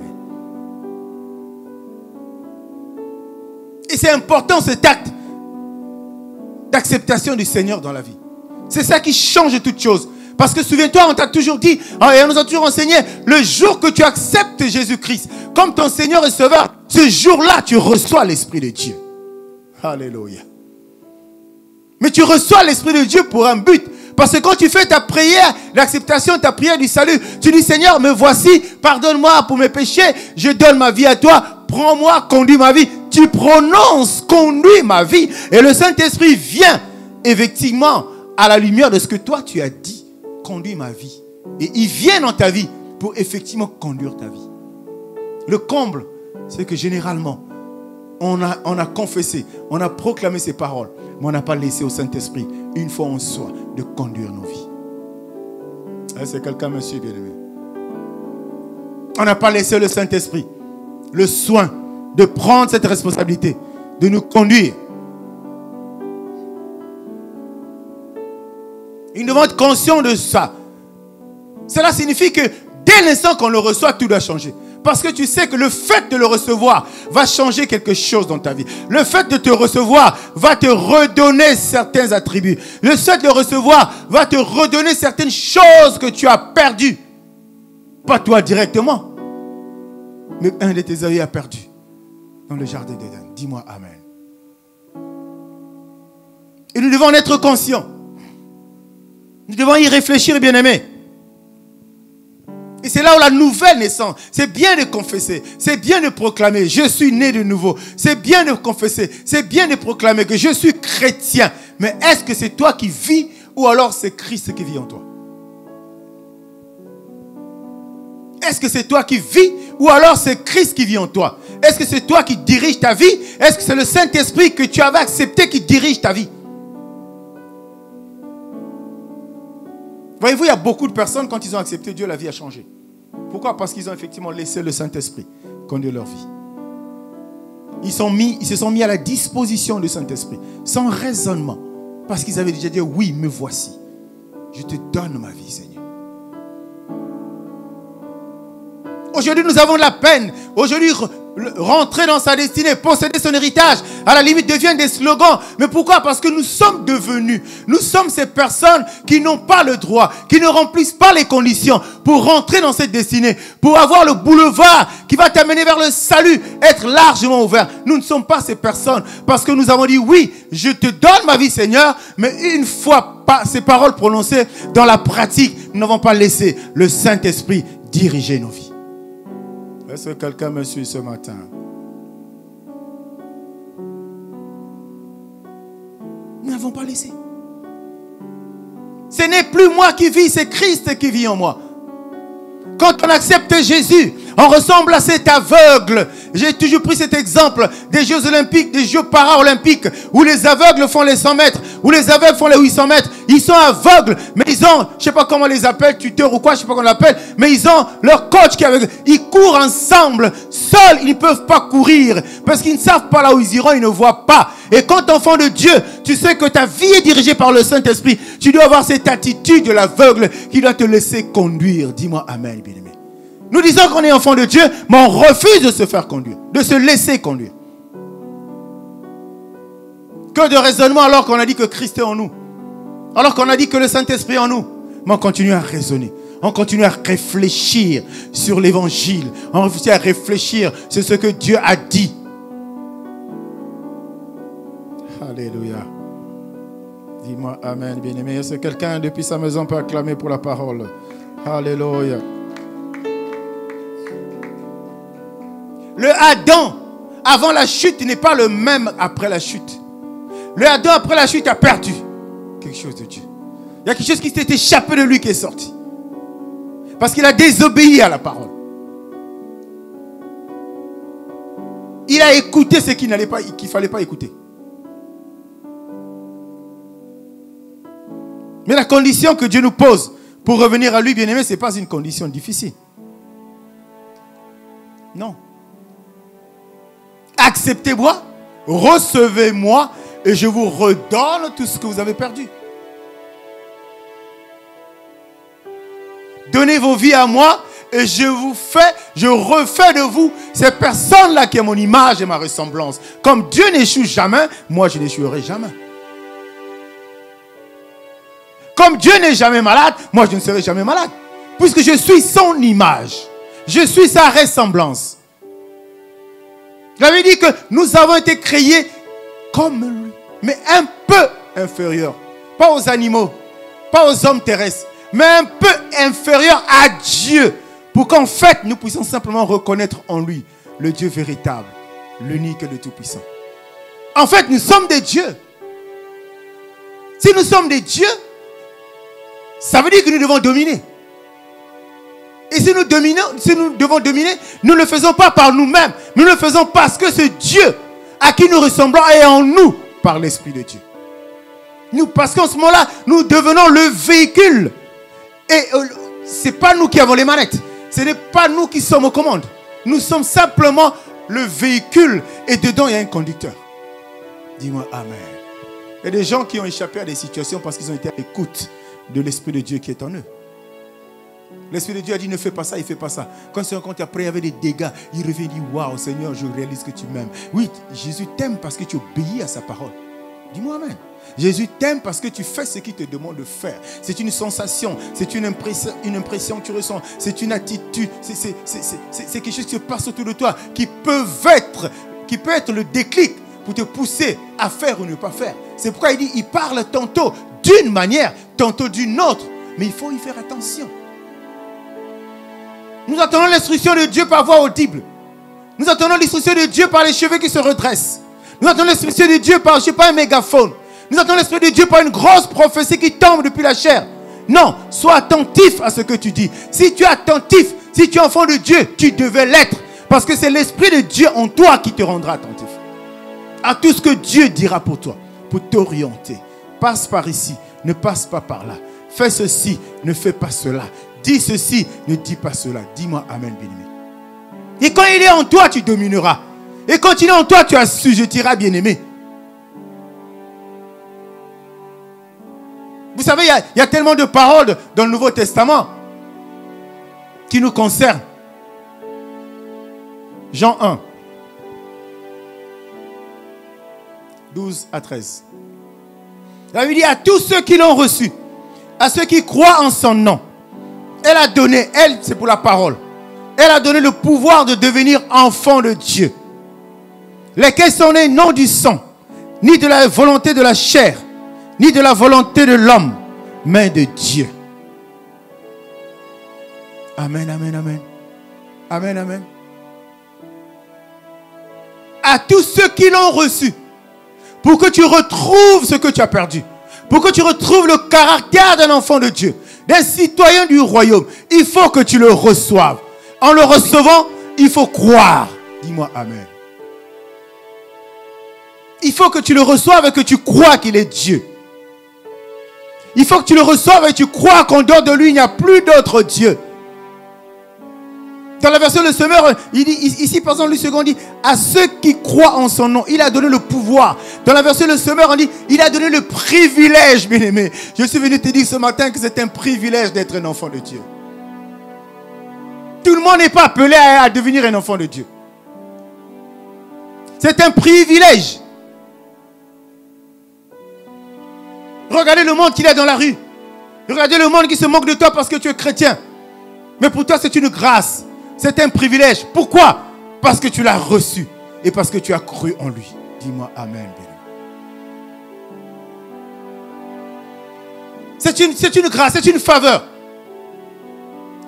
Et c'est important cet acte d'acceptation du Seigneur dans la vie. C'est ça qui change toute chose. Parce que souviens-toi, on t'a toujours dit, et on nous a toujours enseigné, le jour que tu acceptes Jésus-Christ comme ton Seigneur et Sauveur, ce jour-là, tu reçois l'Esprit de Dieu. Alléluia. Mais tu reçois l'Esprit de Dieu pour un but. Parce que quand tu fais ta prière d'acceptation, ta prière du salut, tu dis, Seigneur, me voici, pardonne-moi pour mes péchés, je donne ma vie à toi, prends-moi, conduis ma vie. Tu prononces, conduis ma vie. Et le Saint-Esprit vient, effectivement, à la lumière de ce que toi tu as dit. Conduis ma vie. Et il vient dans ta vie pour effectivement conduire ta vie. Le comble, c'est que généralement, on a confessé, on a proclamé ces paroles, mais on n'a pas laissé au Saint-Esprit, une fois en soi, de conduire nos vies. C'est quelqu'un, monsieur bien-aimé. On n'a pas laissé le Saint-Esprit le soin de prendre cette responsabilité, de nous conduire. Nous devons être conscients de ça. Cela signifie que dès l'instant qu'on le reçoit, tout doit changer. Parce que tu sais que le fait de le recevoir va changer quelque chose dans ta vie. Le fait de te recevoir va te redonner certains attributs. Le fait de le recevoir va te redonner certaines choses que tu as perdues. Pas toi directement, mais un de tes amis a perdu dans le jardin d'Éden. Dis-moi Amen. Et nous devons en être conscients. Nous devons y réfléchir, bien-aimés. Et c'est là où la nouvelle naissance, c'est bien de confesser, c'est bien de proclamer, je suis né de nouveau. C'est bien de confesser, c'est bien de proclamer que je suis chrétien. Mais est-ce que c'est toi qui vis ou alors c'est Christ qui vit en toi? Est-ce que c'est toi qui vis ou alors c'est Christ qui vit en toi? Est-ce que c'est toi qui dirige ta vie? Est-ce que c'est le Saint-Esprit que tu avais accepté qui dirige ta vie? Voyez-vous, il y a beaucoup de personnes, quand ils ont accepté Dieu, la vie a changé. Pourquoi? Parce qu'ils ont effectivement laissé le Saint-Esprit conduire leur vie. Ils se sont mis à la disposition du Saint-Esprit, sans raisonnement. Parce qu'ils avaient déjà dit, oui, me voici. Je te donne ma vie, Seigneur. Aujourd'hui, nous avons de la peine. Aujourd'hui, rentrer dans sa destinée, posséder son héritage, à la limite devient des slogans. Mais pourquoi? Parce que nous sommes ces personnes qui n'ont pas le droit, qui ne remplissent pas les conditions pour rentrer dans cette destinée, pour avoir le boulevard qui va t'amener vers le salut, être largement ouvert. Nous ne sommes pas ces personnes parce que nous avons dit oui, je te donne ma vie, Seigneur, mais une fois ces paroles prononcées dans la pratique, nous n'avons pas laissé le Saint-Esprit diriger nos vies. Est-ce que quelqu'un me suit ce matin? Nous n'avons pas laissé. Ce n'est plus moi qui vis, c'est Christ qui vit en moi. Quand on accepte Jésus, on ressemble à cet aveugle. J'ai toujours pris cet exemple des Jeux Olympiques, des Jeux Paralympiques, où les aveugles font les 100 mètres, où les aveugles font les 800 mètres. Ils sont aveugles, mais ils ont, je ne sais pas comment on les appelle, tuteurs ou quoi, je ne sais pas comment on l'appelle, mais ils ont leur coach qui est aveugle. Ils courent ensemble. Seuls, ils ne peuvent pas courir, parce qu'ils ne savent pas là où ils iront, ils ne voient pas. Et quand enfant de Dieu, tu sais que ta vie est dirigée par le Saint-Esprit, tu dois avoir cette attitude de l'aveugle qui doit te laisser conduire. Dis-moi Amen, bien-aimé. Nous disons qu'on est enfant de Dieu, mais on refuse de se faire conduire, de se laisser conduire. Que de raisonnement alors qu'on a dit que Christ est en nous, alors qu'on a dit que le Saint-Esprit est en nous. Mais on continue à raisonner, on continue à réfléchir sur l'évangile, on continue à réfléchir sur ce que Dieu a dit. Alléluia. Dis-moi Amen, bien-aimé. Est-ce que quelqu'un depuis sa maison peut acclamer pour la parole? Alléluia. Le Adam, avant la chute, n'est pas le même après la chute. Le Adam, après la chute, a perdu quelque chose de Dieu. Il y a quelque chose qui s'est échappé de lui qui est sorti. Parce qu'il a désobéi à la parole. Il a écouté ce qu'il ne fallait pas écouter. Mais la condition que Dieu nous pose pour revenir à lui, bien-aimé, ce n'est pas une condition difficile. Non. Acceptez-moi, recevez-moi et je vous redonne tout ce que vous avez perdu. Donnez vos vies à moi et je refais de vous ces personnes-là qui ont mon image et ma ressemblance. Comme Dieu n'échoue jamais, moi je n'échouerai jamais. Comme Dieu n'est jamais malade, moi je ne serai jamais malade. Puisque je suis son image. Je suis sa ressemblance. Il avait dit que nous avons été créés comme lui. Mais un peu inférieur. Pas aux animaux. Pas aux hommes terrestres. Mais un peu inférieur à Dieu. Pour qu'en fait, nous puissions simplement reconnaître en lui le Dieu véritable. L'unique et le tout-puissant. En fait, nous sommes des dieux. Si nous sommes des dieux, ça veut dire que nous devons dominer. Et si nous devons dominer, nous ne le faisons pas par nous-mêmes. Nous le faisons parce que ce Dieu à qui nous ressemblons est en nous par l'Esprit de Dieu. Parce qu'en ce moment-là, nous devenons le véhicule. Et ce n'est pas nous qui avons les manettes. Ce n'est pas nous qui sommes aux commandes. Nous sommes simplement le véhicule. Et dedans, il y a un conducteur. Dis-moi Amen. Il y a des gens qui ont échappé à des situations parce qu'ils ont été à l'écoute de l'Esprit de Dieu qui est en eux. L'Esprit de Dieu a dit ne fais pas ça, il ne fait pas ça. Quand il se rend compte après il y avait des dégâts, il revient et dit waouh Seigneur, je réalise que tu m'aimes. Oui, Jésus t'aime parce que tu obéis à sa parole. Dis-moi Amen. Jésus t'aime parce que tu fais ce qu'il te demande de faire. C'est une sensation, c'est une impression que tu ressens, c'est une attitude, c'est quelque chose qui se passe autour de toi qui peut être le déclic pour te pousser à faire ou ne pas faire. C'est pourquoi il dit, il parle tantôt d'une manière, tantôt d'une autre. Mais il faut y faire attention. Nous attendons l'instruction de Dieu par voix audible. Nous attendons l'instruction de Dieu par les cheveux qui se redressent. Nous attendons l'instruction de Dieu par, je ne sais pas, un mégaphone. Nous attendons l'Esprit de Dieu par une grosse prophétie qui tombe depuis la chair. Non, sois attentif à ce que tu dis. Si tu es attentif, si tu es enfant de Dieu, tu devais l'être. Parce que c'est l'Esprit de Dieu en toi qui te rendra attentif à tout ce que Dieu dira pour toi, pour t'orienter. Passe par ici, ne passe pas par là. Fais ceci, ne fais pas cela. Dis ceci, ne dis pas cela. Dis-moi Amen, bien-aimé. Et quand il est en toi, tu domineras. Et quand il est en toi, tu assujettiras, bien-aimé. Vous savez, il y a tellement de paroles dans le Nouveau Testament qui nous concernent. Jean 1, 12 à 13. La Bible dit à tous ceux qui l'ont reçu, à ceux qui croient en son nom, elle a donné, elle c'est pour la parole, elle a donné le pouvoir de devenir enfants de Dieu. Lesquels sont nés non du sang, ni de la volonté de la chair, ni de la volonté de l'homme, mais de Dieu. Amen, amen, amen. Amen, amen. À tous ceux qui l'ont reçu, pour que tu retrouves ce que tu as perdu, pour que tu retrouves le caractère d'un enfant de Dieu, d'un citoyen du royaume, il faut que tu le reçoives. En le recevant, il faut croire. Dis-moi Amen. Il faut que tu le reçoives et que tu crois qu'il est Dieu. Il faut que tu le reçoives et tu crois qu'en dehors de lui, il n'y a plus d'autre Dieu. Dans la version Le Semeur, il dit, ici par exemple, le second dit, à ceux qui croient en son nom, il a donné le pouvoir. Dans la version Le Semeur, on dit, il a donné le privilège, bien aimé. Je suis venu te dire ce matin que c'est un privilège d'être un enfant de Dieu. Tout le monde n'est pas appelé à devenir un enfant de Dieu. C'est un privilège. Regardez le monde qu'il y a dans la rue. Regardez le monde qui se moque de toi parce que tu es chrétien. Mais pour toi, c'est une grâce. C'est un privilège. Pourquoi? Parce que tu l'as reçu et parce que tu as cru en lui. Dis-moi Amen. C'est une grâce, c'est une faveur.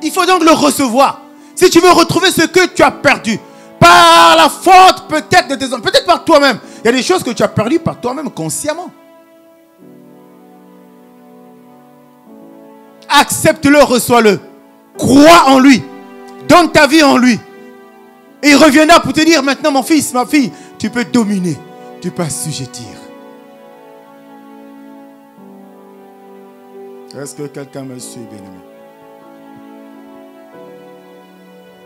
Il faut donc le recevoir. Si tu veux retrouver ce que tu as perdu, par la faute peut-être de tes hommes, peut-être par toi-même. Il y a des choses que tu as perdues par toi-même consciemment. Accepte-le, reçois-le. Crois en lui. Donne ta vie en lui. Et il reviendra pour te dire, maintenant mon fils, ma fille, tu peux dominer, tu peux assujettir. Est-ce que quelqu'un me suit, bien-aimé?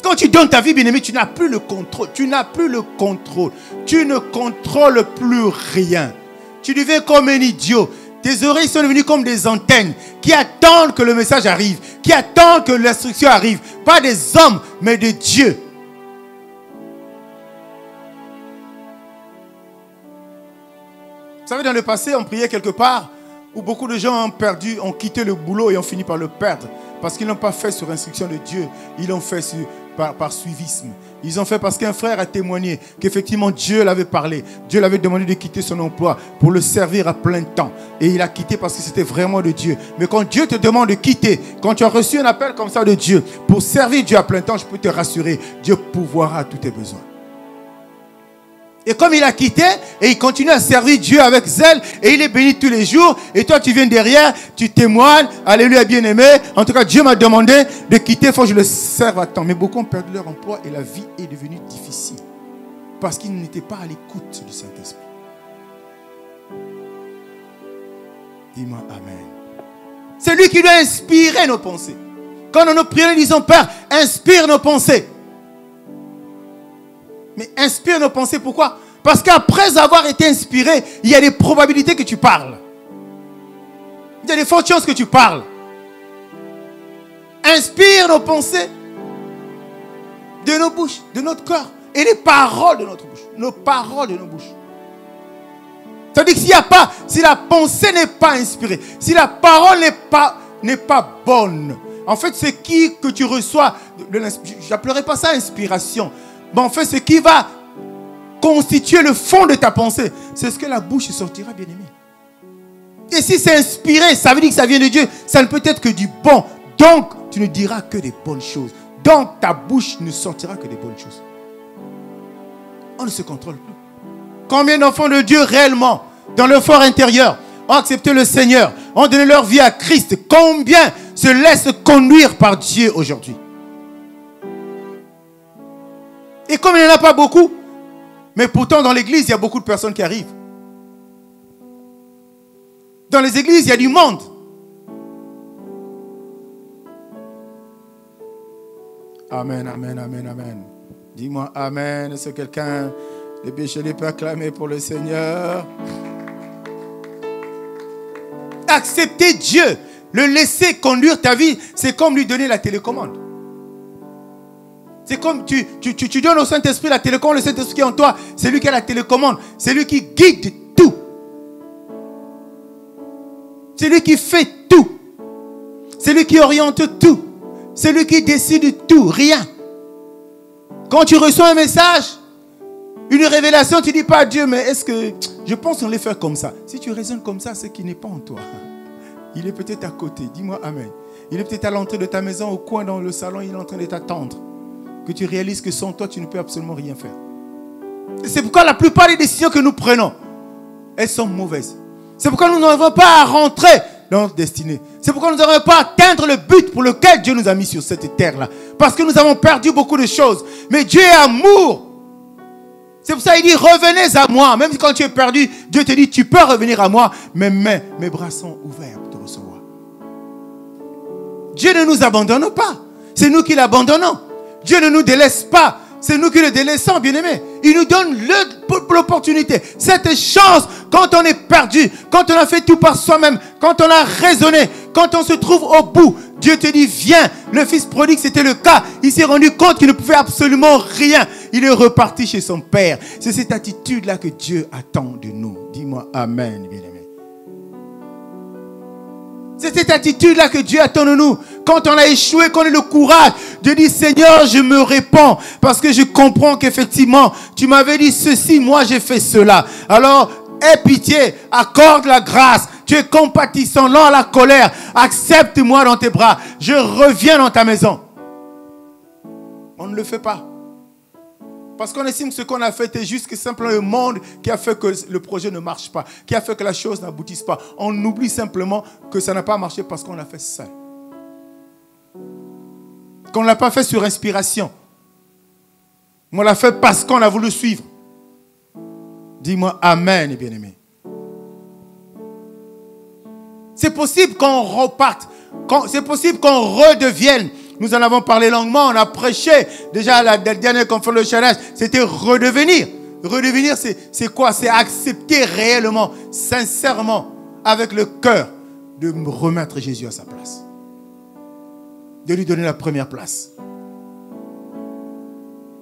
Quand tu donnes ta vie, bien-aimé, tu n'as plus le contrôle. Tu n'as plus le contrôle. Tu ne contrôles plus rien. Tu deviens comme un idiot. Tes oreilles sont devenues comme des antennes qui attendent que le message arrive, qui attendent que l'instruction arrive. Pas des hommes, mais de Dieu. Vous savez, dans le passé, on priait quelque part où beaucoup de gens ont quitté le boulot et ont fini par le perdre. Parce qu'ils n'ont pas fait sur instruction de Dieu. Ils l'ont fait par suivisme. Ils ont fait parce qu'un frère a témoigné qu'effectivement Dieu l'avait parlé. Dieu l'avait demandé de quitter son emploi pour le servir à plein temps. Et il a quitté parce que c'était vraiment de Dieu. Mais quand Dieu te demande de quitter, quand tu as reçu un appel comme ça de Dieu, pour servir Dieu à plein temps, je peux te rassurer, Dieu pourvoira à tous tes besoins. Et comme il a quitté, et il continue à servir Dieu avec zèle, et il est béni tous les jours, et toi tu viens derrière, tu témoignes, alléluia bien-aimé, en tout cas Dieu m'a demandé de quitter, il faut que je le serve à temps. Mais beaucoup ont perdu leur emploi et la vie est devenue difficile, parce qu'ils n'étaient pas à l'écoute du Saint-Esprit. Dis-moi Amen. C'est lui qui doit inspirer nos pensées. Quand nous prions, nous disons, Père, inspire nos pensées. Mais inspire nos pensées, pourquoi? Parce qu'après avoir été inspiré, il y a des probabilités que tu parles. Il y a des fortes chances que tu parles. Inspire nos pensées de nos bouches, de notre corps. Et les paroles de notre bouche. Nos paroles de nos bouches. C'est-à-dire que si la pensée n'est pas inspirée, si la parole n'est pas bonne, en fait, ce que tu reçois, je n'appellerai pas ça inspiration. Mais en fait, ce qui va constituer le fond de ta pensée, c'est ce que la bouche sortira, bien aimé. Et si c'est inspiré, ça veut dire que ça vient de Dieu. Ça ne peut être que du bon. Donc, tu ne diras que des bonnes choses. Donc, ta bouche ne sortira que des bonnes choses. On ne se contrôle plus. Combien d'enfants de Dieu réellement, dans leur fort intérieur, ont accepté le Seigneur, ont donné leur vie à Christ? Combien se laissent conduire par Dieu aujourd'hui? Et comme il n'y en a pas beaucoup, mais pourtant dans l'église, il y a beaucoup de personnes qui arrivent. Dans les églises, il y a du monde. Amen, amen, amen, amen. Dis-moi amen. Est-ce que quelqu'un de Béchelé peut acclamer pour le Seigneur? Accepter Dieu, le laisser conduire ta vie, c'est comme lui donner la télécommande. C'est comme tu donnes au Saint-Esprit la télécommande, le Saint-Esprit qui est en toi, c'est lui qui a la télécommande, c'est lui qui guide tout. C'est lui qui fait tout. C'est lui qui oriente tout. C'est lui qui décide tout, rien. Quand tu reçois un message, une révélation, tu ne dis pas à Dieu, mais est-ce que je pense qu'on les faire comme ça? Si tu raisonnes comme ça, c'est qu'il n'est pas en toi. Il est peut-être à côté, dis-moi amen. Il est peut-être à l'entrée de ta maison, au coin dans le salon, il est en train de t'attendre. Que tu réalises que sans toi, tu ne peux absolument rien faire. Et c'est pourquoi la plupart des décisions que nous prenons, elles sont mauvaises. C'est pourquoi nous n'arrivons pas à rentrer dans notre destinée. C'est pourquoi nous n'arrivons pas à atteindre le but pour lequel Dieu nous a mis sur cette terre-là. Parce que nous avons perdu beaucoup de choses. Mais Dieu est amour. C'est pour ça qu'il dit, revenez à moi. Même quand tu es perdu, Dieu te dit, tu peux revenir à moi. Mais mes bras sont ouverts pour te recevoir. Dieu ne nous abandonne pas. C'est nous qui l'abandonnons. Dieu ne nous délaisse pas. C'est nous qui le délaissons, bien-aimés. Il nous donne l'opportunité, cette chance, quand on est perdu, quand on a fait tout par soi-même, quand on a raisonné, quand on se trouve au bout. Dieu te dit, viens. Le fils prodigue, c'était le cas. Il s'est rendu compte qu'il ne pouvait absolument rien. Il est reparti chez son père. C'est cette attitude-là que Dieu attend de nous. Dis-moi amen, bien-aimé. C'est cette attitude-là que Dieu attend de nous. Quand on a échoué, qu'on ait le courage de dire, Seigneur, je me répands parce que je comprends qu'effectivement, tu m'avais dit ceci, moi j'ai fait cela. Alors, aie pitié, accorde la grâce Tu es compatissant, lent à la colère. Accepte-moi dans tes bras. Je reviens dans ta maison. On ne le fait pas. Parce qu'on estime que ce qu'on a fait est juste que simplement le monde qui a fait que le projet ne marche pas, qui a fait que la chose n'aboutisse pas. On oublie simplement que ça n'a pas marché parce qu'on l'a fait seul. Qu'on ne l'a pas fait sur inspiration. Mais on l'a fait parce qu'on a voulu suivre. Dis-moi Amen, bien-aimé. C'est possible qu'on reparte. C'est possible qu'on redevienne. Nous en avons parlé longuement. On a prêché. Déjà, la dernière conférence de challenge, c'était redevenir. Redevenir, c'est quoi? C'est accepter réellement, sincèrement, avec le cœur, de remettre Jésus à sa place. De lui donner la première place.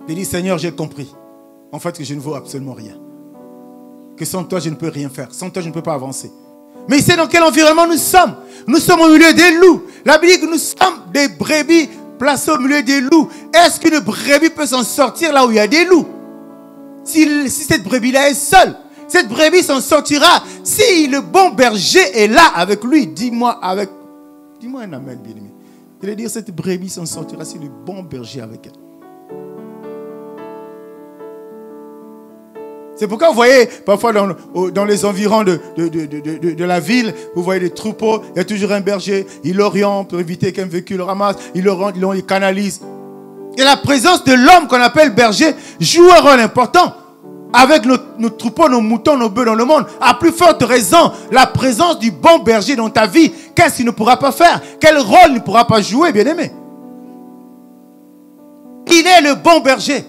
De dire, Seigneur, j'ai compris. En fait, que je ne vaux absolument rien. Que sans toi, je ne peux rien faire. Sans toi, je ne peux pas avancer. Mais il sait dans quel environnement nous sommes. Nous sommes au milieu des loups. La Bible dit que nous sommes des brebis placés au milieu des loups. Est-ce qu'une brebis peut s'en sortir là où il y a des loups? Si cette brebis-là est seule, cette brebis s'en sortira si le bon berger est là avec lui. Dis-moi un amen, bien-aimé. Je vais dire, cette brebis s'en sortira si le bon berger est avec elle. C'est pourquoi vous voyez parfois dans les environs de la ville, vous voyez des troupeaux, il y a toujours un berger, il l'oriente pour éviter qu'un véhicule le ramasse, il l'oriente, il canalise. Et la présence de l'homme qu'on appelle berger joue un rôle important avec nos troupeaux, nos moutons, nos bœufs dans le monde. À plus forte raison, la présence du bon berger dans ta vie, qu'est-ce qu'il ne pourra pas faire? Quel rôle il ne pourra pas jouer, bien-aimé? Il est le bon berger.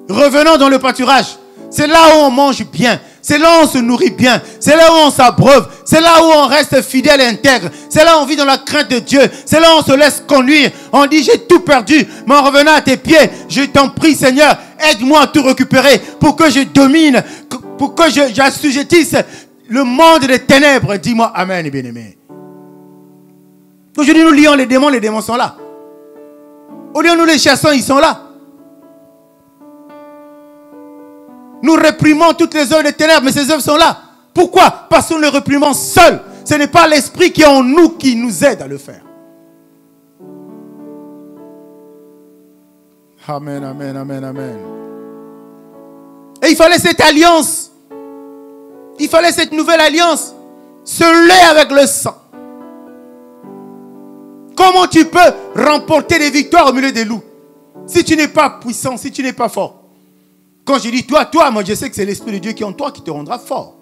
Revenons dans le pâturage. C'est là où on mange bien. C'est là où on se nourrit bien. C'est là où on s'abreuve. C'est là où on reste fidèle et intègre. C'est là où on vit dans la crainte de Dieu. C'est là où on se laisse conduire. On dit, j'ai tout perdu. Mais en revenant à tes pieds, je t'en prie, Seigneur, aide-moi à tout récupérer pour que je domine, pour que j'assujettisse le monde des ténèbres. Dis-moi Amen, bien-aimé. Aujourd'hui, nous lions les démons sont là. Au lieu de nous les chassons, ils sont là. Nous réprimons toutes les œuvres des ténèbres, mais ces œuvres sont là. Pourquoi? Parce qu'on les réprimons seuls. Ce n'est pas l'esprit qui est en nous qui nous aide à le faire. Amen, amen, amen, amen. Et il fallait cette alliance. Il fallait cette nouvelle alliance. Se lier avec le sang. Comment tu peux remporter des victoires au milieu des loups? Si tu n'es pas puissant, si tu n'es pas fort. Quand je dis toi, moi je sais que c'est l'Esprit de Dieu qui est en toi qui te rendra fort.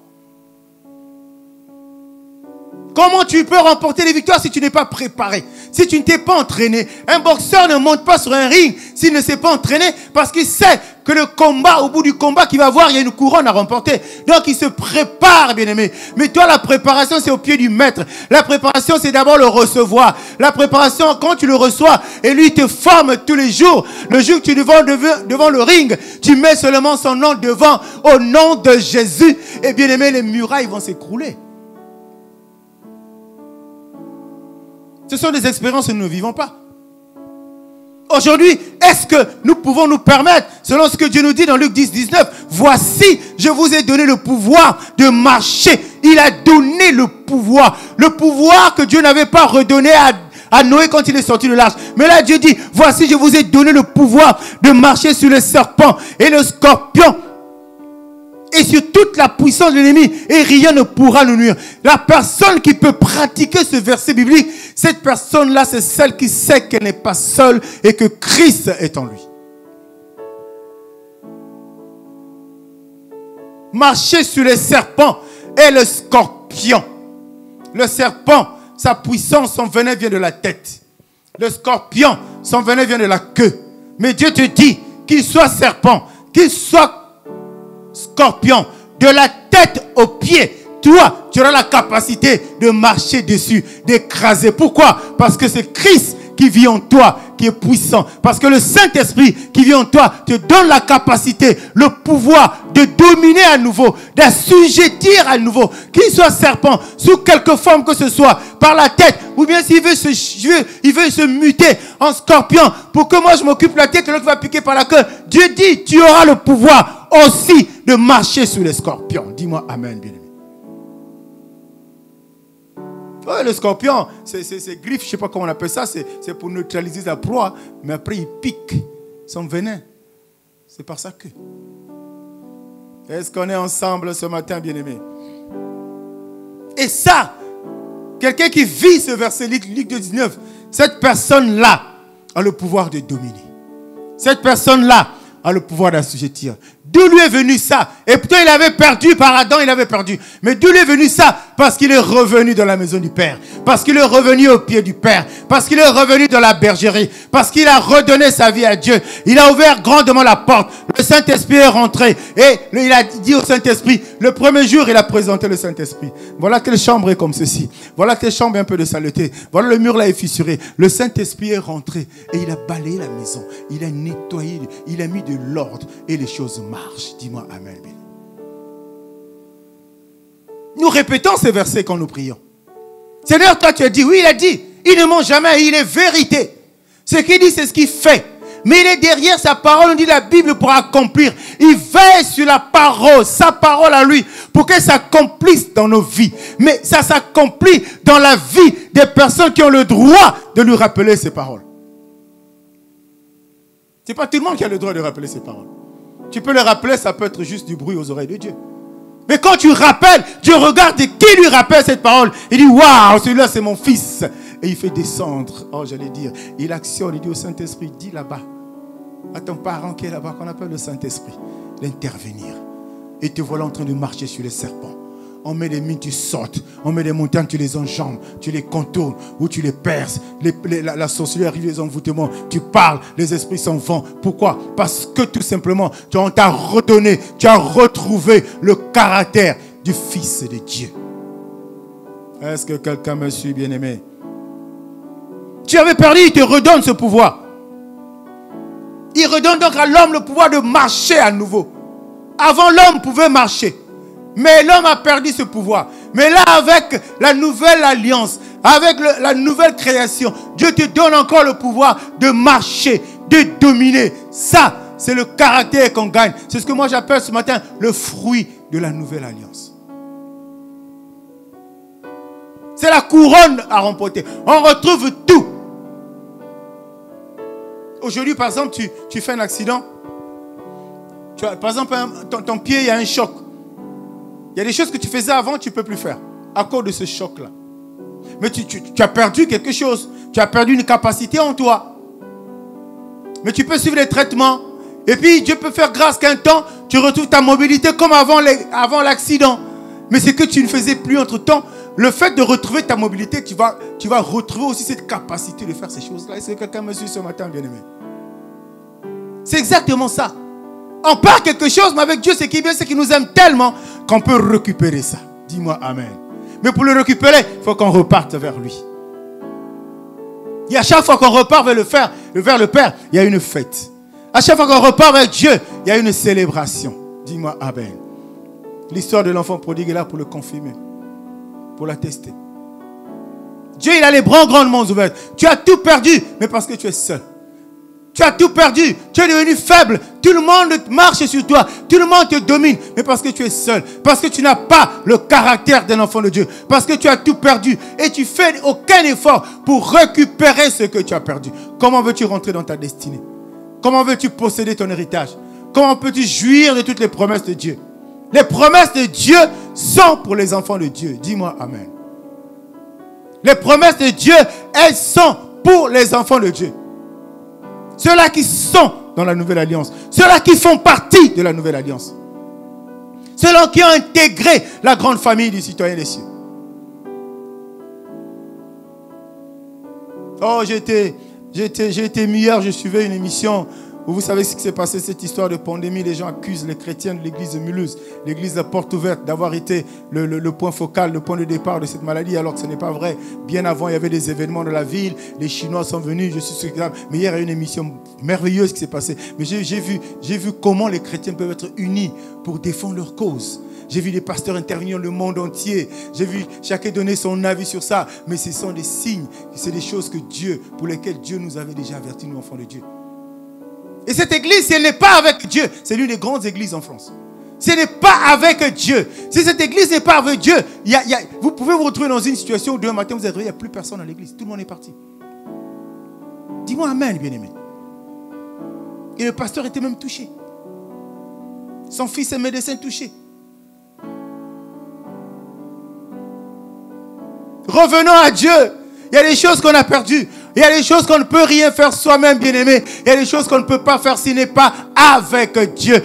Comment tu peux remporter des victoires si tu n'es pas préparé? Si tu ne t'es pas entraîné? Un boxeur ne monte pas sur un ring s'il ne s'est pas entraîné parce qu'il sait que le combat, au bout du combat qu'il va avoir, il y a une couronne à remporter. Donc il se prépare, bien-aimé. Mais toi, la préparation, c'est au pied du maître. La préparation, c'est d'abord le recevoir. La préparation, quand tu le reçois, et lui te forme tous les jours. Le jour que tu es devant le ring, tu mets seulement son nom devant, au nom de Jésus. Et bien-aimé, les murailles vont s'écrouler. Ce sont des expériences que nous ne vivons pas. Aujourd'hui, est-ce que nous pouvons nous permettre, selon ce que Dieu nous dit dans Luc 10, 19, voici, je vous ai donné le pouvoir de marcher. Il a donné le pouvoir que Dieu n'avait pas redonné à Noé quand il est sorti de l'arche. Mais là, Dieu dit, voici, je vous ai donné le pouvoir de marcher sur les serpents et le scorpion. Et sur toute la puissance de l'ennemi, et rien ne pourra nous nuire. La personne qui peut pratiquer ce verset biblique, cette personne-là, c'est celle qui sait qu'elle n'est pas seule et que Christ est en lui. Marcher sur les serpents et le scorpion. Le serpent, sa puissance, son venin vient de la tête. Le scorpion, son venin vient de la queue. Mais Dieu te dit qu'il soit serpent, qu'il soit scorpion, de la tête aux pieds, toi, tu auras la capacité de marcher dessus, d'écraser. Pourquoi? Parce que c'est Christ qui vit en toi, qui est puissant. Parce que le Saint-Esprit qui vit en toi te donne la capacité, le pouvoir de dominer à nouveau, d'assujettir à nouveau. Qu'il soit serpent, sous quelque forme que ce soit, par la tête, ou bien s'il veut se muter en scorpion, pour que moi je m'occupe de la tête et l'autre va piquer par la queue. Dieu dit, tu auras le pouvoir aussi de marcher sur les scorpions. Dis-moi Amen, bien-aimé. Ouais, le scorpion, c'est griffes, je ne sais pas comment on appelle ça, c'est pour neutraliser la proie, mais après il pique son venin. C'est par ça que. Est-ce qu'on est ensemble ce matin, bien-aimés? Et ça, quelqu'un qui vit ce verset, Luc 19, cette personne-là a le pouvoir de dominer. Cette personne-là a le pouvoir d'assujettir. D'où lui est venu ça? Et pourtant il avait perdu, par Adam il avait perdu. Mais d'où lui est venu ça? Parce qu'il est revenu dans la maison du Père. Parce qu'il est revenu au pied du Père. Parce qu'il est revenu dans la bergerie. Parce qu'il a redonné sa vie à Dieu. Il a ouvert grandement la porte. Le Saint-Esprit est rentré. Et il a dit au Saint-Esprit, le premier jour il a présenté le Saint-Esprit. Voilà telle chambre est comme ceci. Voilà telle chambre est un peu de saleté. Voilà le mur là est fissuré. Le Saint-Esprit est rentré. Et il a balayé la maison. Il a nettoyé. Il a mis de l'ordre. Et les choses marchent. Dis-moi Amen. Nous répétons ces versets quand nous prions. Seigneur, toi tu as dit, oui il a dit, il ne ment jamais, il est vérité. Ce qu'il dit c'est ce qu'il fait. Mais il est derrière sa parole, on dit la Bible pour accomplir. Il veille sur la parole, sa parole à lui, pour qu'elle s'accomplisse dans nos vies. Mais ça s'accomplit dans la vie des personnes qui ont le droit de lui rappeler ses paroles. Ce n'est pas tout le monde qui a le droit de rappeler ses paroles. Tu peux le rappeler, ça peut être juste du bruit aux oreilles de Dieu. Mais quand tu rappelles, Dieu regarde et qui lui rappelle cette parole. Il dit, waouh, celui-là c'est mon fils. Et il fait descendre, oh j'allais dire, il actionne, il dit au Saint-Esprit, dis là-bas, à ton parent qui est là-bas, qu'on appelle le Saint-Esprit, d'intervenir. Et te voilà en train de marcher sur les serpents. On met les mines, tu sautes. On met les montagnes, tu les enjambes. Tu les contournes ou tu les perces. La sorcellerie arrive, les envoûtements. Tu parles, les esprits s'en vont. Pourquoi? Parce que tout simplement, on t'a redonné, tu as retrouvé le caractère du Fils de Dieu. Est-ce que quelqu'un me suit, bien-aimé? Tu avais perdu, il te redonne ce pouvoir. Il redonne donc à l'homme le pouvoir de marcher à nouveau. Avant, l'homme pouvait marcher. Mais l'homme a perdu ce pouvoir. Mais là, avec la nouvelle alliance, avec la nouvelle création, Dieu te donne encore le pouvoir de marcher, de dominer. Ça, c'est le caractère qu'on gagne. C'est ce que moi j'appelle ce matin le fruit de la nouvelle alliance. C'est la couronne à remporter. On retrouve tout. Aujourd'hui, par exemple, tu fais un accident. Par exemple, ton pied, il y a un choc. Il y a des choses que tu faisais avant, tu ne peux plus faire. À cause de ce choc-là. Mais tu as perdu quelque chose. Tu as perdu une capacité en toi. Mais tu peux suivre les traitements. Et puis Dieu peut faire grâce qu'un temps, tu retrouves ta mobilité comme avant l'accident. Mais c'est que tu ne faisais plus entre-temps. Le fait de retrouver ta mobilité, tu vas retrouver aussi cette capacité de faire ces choses-là. Est-ce que quelqu'un me suit ce matin, bien-aimé? C'est exactement ça. On perd quelque chose, mais avec Dieu, ce qui est bien, c'est qu'il nous aime tellement qu'on peut récupérer ça. Dis-moi Amen. Mais pour le récupérer, il faut qu'on reparte vers lui. Et à chaque fois qu'on repart vers le Père, il y a une fête. À chaque fois qu'on repart vers Dieu, il y a une célébration. Dis-moi Amen. L'histoire de l'enfant prodigue est là pour le confirmer, pour l'attester. Dieu, il a les bras grandement ouverts. Tu as tout perdu, mais parce que tu es seul. Tu as tout perdu. Tu es devenu faible. Tout le monde marche sur toi. Tout le monde te domine. Mais parce que tu es seul. Parce que tu n'as pas le caractère d'un enfant de Dieu. Parce que tu as tout perdu. Et tu fais aucun effort pour récupérer ce que tu as perdu. Comment veux-tu rentrer dans ta destinée? Comment veux-tu posséder ton héritage? Comment peux-tu jouir de toutes les promesses de Dieu? Les promesses de Dieu sont pour les enfants de Dieu. Dis-moi Amen. Les promesses de Dieu, elles sont pour les enfants de Dieu. Ceux-là qui sont dans la nouvelle alliance. Ceux-là qui font partie de la nouvelle alliance. Ceux-là qui ont intégré la grande famille du citoyen des cieux. Oh, j'ai été hier, je suivais une émission où vous savez ce qui s'est passé, cette histoire de pandémie. Les gens accusent les chrétiens de l'église de Mulhouse, l'église de Porte Ouverte, d'avoir été le point focal, le point de départ de cette maladie, alors que ce n'est pas vrai. Bien avant, il y avait des événements dans la ville, les Chinois sont venus, je suis sûr que... Mais hier, il y a eu une émission merveilleuse qui s'est passée. Mais j'ai vu comment les chrétiens peuvent être unis pour défendre leur cause. J'ai vu des pasteurs intervenir dans le monde entier. J'ai vu chacun donner son avis sur ça. Mais ce sont des signes, c'est des choses pour lesquelles Dieu nous avait déjà avertis, nous enfants de Dieu. Et cette église, si elle n'est pas avec Dieu, c'est l'une des grandes églises en France. Ce n'est pas avec Dieu. Si cette église n'est pas avec Dieu, vous pouvez vous retrouver dans une situation où demain matin, vous êtes réveillé, il n'y a plus personne dans l'église. Tout le monde est parti. Dis-moi amen, bien-aimé. Et le pasteur était même touché. Son fils est médecin touché. Revenons à Dieu. Il y a des choses qu'on a perdues. Il y a des choses qu'on ne peut rien faire soi-même, bien-aimé. Il y a des choses qu'on ne peut pas faire s'il n'est pas avec Dieu.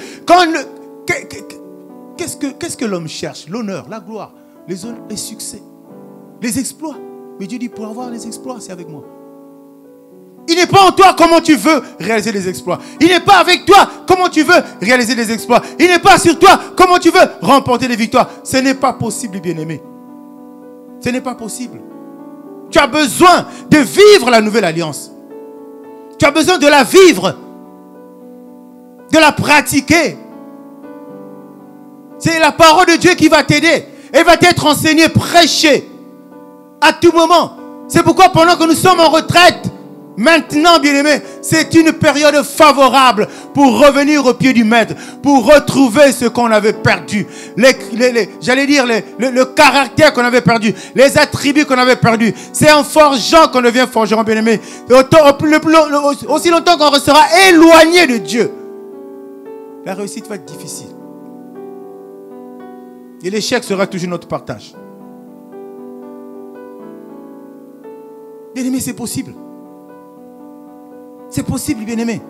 Qu'est-ce que l'homme cherche? L'honneur, la gloire, les succès, les exploits. Mais Dieu dit, pour avoir les exploits, c'est avec moi. Il n'est pas en toi comment tu veux réaliser les exploits. Il n'est pas avec toi comment tu veux réaliser les exploits. Il n'est pas sur toi comment tu veux remporter les victoires. Ce n'est pas possible, bien-aimé. Ce n'est pas possible. Tu as besoin de vivre la nouvelle alliance. Tu as besoin de la vivre, de la pratiquer. C'est la parole de Dieu qui va t'aider. Elle va t'être enseignée, prêchée à tout moment. C'est pourquoi pendant que nous sommes en retraite, maintenant, bien-aimés, c'est une période favorable pour revenir au pied du maître, pour retrouver ce qu'on avait perdu. J'allais dire le caractère qu'on avait perdu, les attributs qu'on avait perdus. C'est en forgeant qu'on devient forgeron, bien-aimé. Aussi longtemps qu'on restera éloigné de Dieu, la réussite va être difficile. Et l'échec sera toujours notre partage. Bien-aimé, c'est possible. C'est possible, bien-aimé.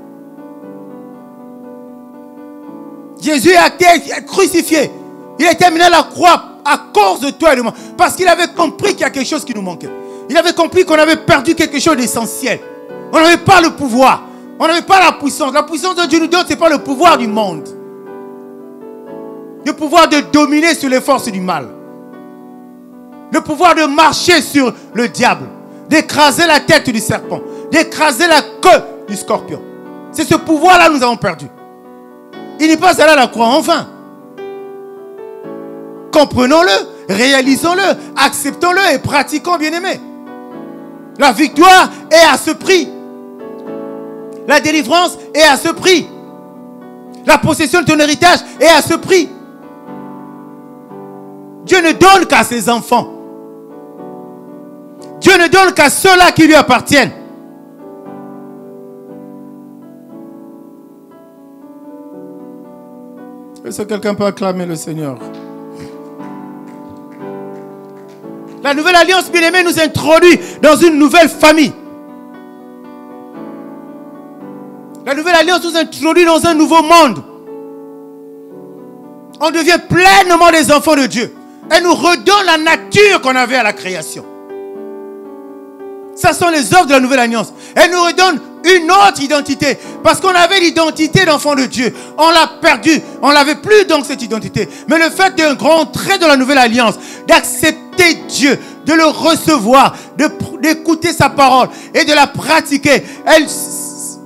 Jésus a été crucifié. Il a été amené à la croix à cause de toi et de moi. Parce qu'il avait compris qu'il y a quelque chose qui nous manquait. Il avait compris qu'on avait perdu quelque chose d'essentiel. On n'avait pas le pouvoir. On n'avait pas la puissance. La puissance que Dieu nous donne, ce n'est pas le pouvoir du monde. Le pouvoir de dominer sur les forces du mal. Le pouvoir de marcher sur le diable. D'écraser la tête du serpent. D'écraser la queue du scorpion. C'est ce pouvoir-là que nous avons perdu. Il n'est pas allé à la croix en vain. Comprenons-le, réalisons-le, acceptons-le et pratiquons, bien-aimés. La victoire est à ce prix. La délivrance est à ce prix. La possession de ton héritage est à ce prix. Dieu ne donne qu'à ses enfants. Dieu ne donne qu'à ceux-là qui lui appartiennent. Est-ce que quelqu'un peut acclamer le Seigneur? La nouvelle alliance, bien-aimée, nous introduit dans une nouvelle famille. La nouvelle alliance nous introduit dans un nouveau monde. On devient pleinement des enfants de Dieu. Elle nous redonne la nature qu'on avait à la création. Ça sont les œuvres de la nouvelle alliance. Elle nous redonne une autre identité. Parce qu'on avait l'identité d'enfant de Dieu. On l'a perdue. On n'avait plus donc cette identité. Mais le fait de rentrer dans la nouvelle alliance, d'accepter Dieu, de le recevoir, d'écouter sa parole et de la pratiquer,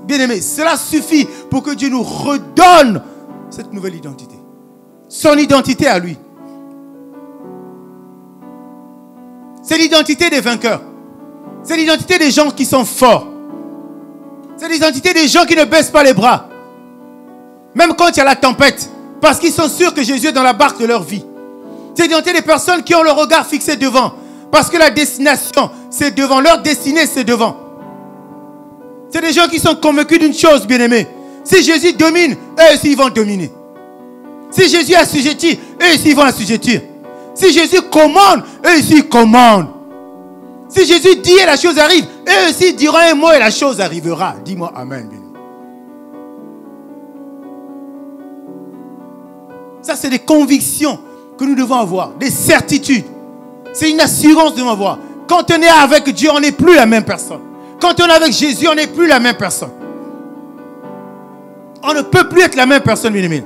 bien aimé, cela suffit pour que Dieu nous redonne cette nouvelle identité. Son identité à lui. C'est l'identité des vainqueurs. C'est l'identité des gens qui sont forts. C'est l'identité des gens qui ne baissent pas les bras. Même quand il y a la tempête. Parce qu'ils sont sûrs que Jésus est dans la barque de leur vie. C'est l'identité des personnes qui ont le regard fixé devant. Parce que la destination, c'est devant. Leur destinée, c'est devant. C'est des gens qui sont convaincus d'une chose, bien-aimés. Si Jésus domine, eux aussi, ils vont dominer. Si Jésus assujettit, eux aussi, ils vont assujettir. Si Jésus commande, eux aussi, ils commandent. Si Jésus dit et la chose arrive, eux aussi diront un mot et la chose arrivera. Dis-moi amen. Ça, c'est des convictions que nous devons avoir, des certitudes. C'est une assurance que nous devons avoir. Quand on est avec Dieu, on n'est plus la même personne. Quand on est avec Jésus, on n'est plus la même personne. On ne peut plus être la même personne, bien aimé.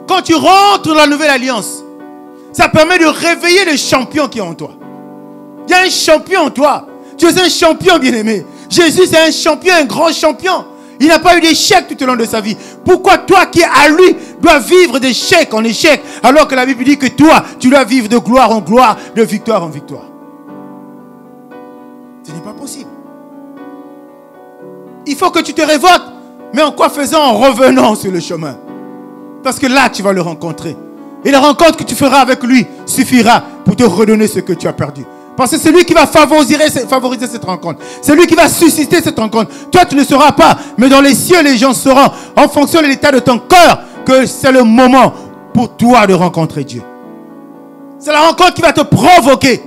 Quand tu rentres dans la nouvelle alliance, ça permet de réveiller le champion qui est en toi. Il y a un champion en toi. Tu es un champion, bien-aimé. Jésus, c'est un champion, un grand champion. Il n'a pas eu d'échec tout au long de sa vie. Pourquoi toi qui es à lui dois vivre d'échec en échec, alors que la Bible dit que toi, tu dois vivre de gloire en gloire, de victoire en victoire? Ce n'est pas possible. Il faut que tu te révoltes. Mais en quoi faisant? En revenant sur le chemin. Parce que là, tu vas le rencontrer. Et la rencontre que tu feras avec lui suffira pour te redonner ce que tu as perdu. Parce que c'est lui qui va favoriser cette rencontre. C'est lui qui va susciter cette rencontre. Toi, tu ne sauras pas. Mais dans les cieux, les gens sauront, en fonction de l'état de ton cœur, que c'est le moment pour toi de rencontrer Dieu. C'est la rencontre qui va te provoquer.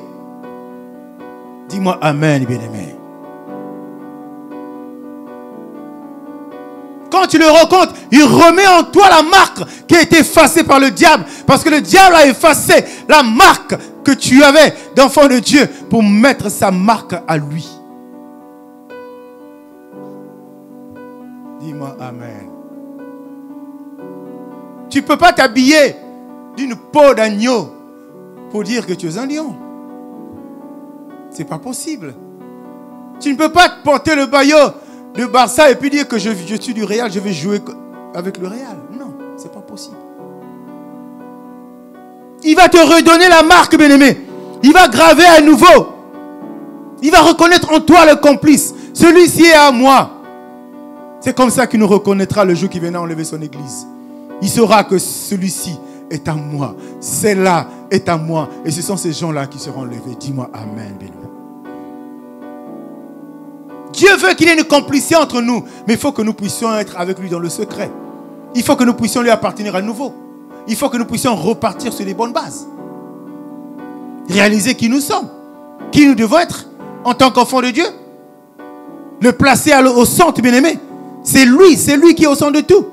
Dis-moi amen, bien-aimé. Quand tu le rencontres, il remet en toi la marque qui a été effacée par le diable. Parce que le diable a effacé la marque que tu avais d'enfant de Dieu pour mettre sa marque à lui. Dis-moi amen. Tu ne peux pas t'habiller d'une peau d'agneau pour dire que tu es un lion. C'est pas possible. Tu ne peux pas te porter le maillot de Barça et puis dire que je suis du Real, je vais jouer avec le Real. Non, c'est pas possible. Il va te redonner la marque, bien-aimé. Il va graver à nouveau. Il va reconnaître en toi le complice. Celui-ci est à moi. C'est comme ça qu'il nous reconnaîtra le jour qu'il viendra enlever son église. Il saura que celui-ci est à moi. Celle-là est à moi. Et ce sont ces gens-là qui seront enlevés. Dis-moi amen, bien-aimé. Dieu veut qu'il y ait une complicité entre nous. Mais il faut que nous puissions être avec lui dans le secret. Il faut que nous puissions lui appartenir à nouveau. Il faut que nous puissions repartir sur les bonnes bases. Réaliser qui nous sommes. Qui nous devons être en tant qu'enfants de Dieu. Le placer au centre, bien-aimé. C'est lui qui est au centre de tout.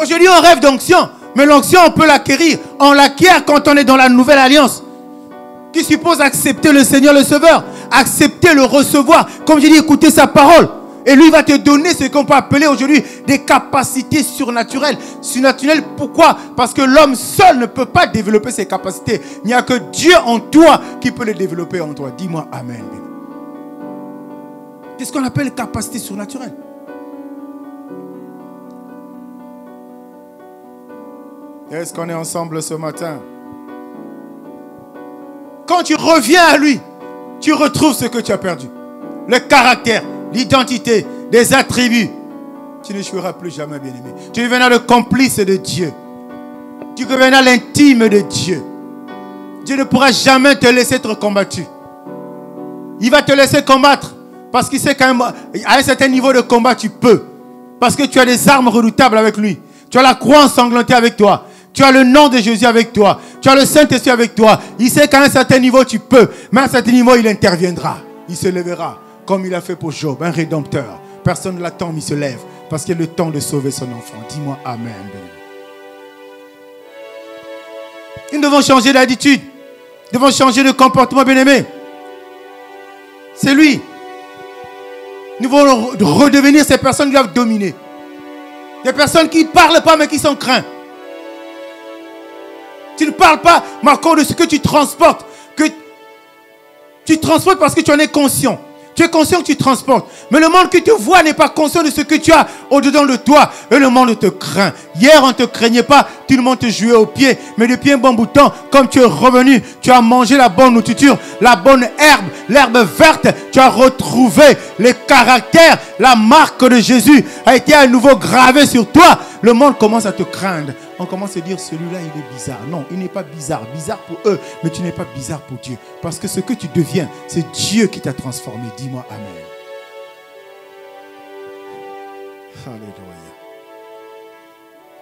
Aujourd'hui, on rêve d'onction. Mais l'onction, on peut l'acquérir. On l'acquiert quand on est dans la nouvelle alliance. Qui suppose accepter le Seigneur, le Sauveur. Accepter, le recevoir. Comme j'ai dit, écouter sa parole. Et lui va te donner ce qu'on peut appeler aujourd'hui des capacités surnaturelles. Surnaturelles, pourquoi? Parce que l'homme seul ne peut pas développer ses capacités. Il n'y a que Dieu en toi qui peut les développer en toi. Dis-moi amen. C'est ce qu'on appelle capacité surnaturelle. Est-ce qu'on est ensemble ce matin? Quand tu reviens à lui, tu retrouves ce que tu as perdu. Le caractère, l'identité, les attributs. Tu n'échoueras plus jamais, bien-aimé. Tu deviendras le complice de Dieu. Tu deviendras l'intime de Dieu. Dieu ne pourra jamais te laisser être combattu. Il va te laisser combattre. Parce qu'il sait quand même, à un certain niveau de combat, tu peux. Parce que tu as des armes redoutables avec lui. Tu as la croix ensanglantée avec toi. Tu as le nom de Jésus avec toi. Tu as le Saint-Esprit avec toi. Il sait qu'à un certain niveau, tu peux. Mais à un certain niveau, il interviendra. Il se lèvera. Comme il a fait pour Job, un rédempteur. Personne ne l'attend, mais il se lève. Parce qu'il y a le temps de sauver son enfant. Dis-moi amen. Nous devons changer d'attitude. Nous devons changer de comportement, bien-aimé. C'est lui. Nous devons redevenir ces personnes qui doivent dominer. Des personnes qui ne parlent pas, mais qui sont craintes. Tu ne parles pas, Marco, de ce que tu transportes. Que tu transportes parce que tu en es conscient. Tu es conscient que tu transportes. Mais le monde qui te voit n'est pas conscient de ce que tu as au-dedans de toi. Et le monde te craint. Hier, on ne te craignait pas. Tout le monde te jouait aux pieds. Mais depuis un bon bout de temps, comme tu es revenu, tu as mangé la bonne nourriture, la bonne herbe, l'herbe verte. Tu as retrouvé les caractères. La marque de Jésus a été à nouveau gravée sur toi. Le monde commence à te craindre. On commence à dire, celui-là, il est bizarre. Non, il n'est pas bizarre. Bizarre pour eux, mais tu n'es pas bizarre pour Dieu. Parce que ce que tu deviens, c'est Dieu qui t'a transformé. Dis-moi amen. Alléluia.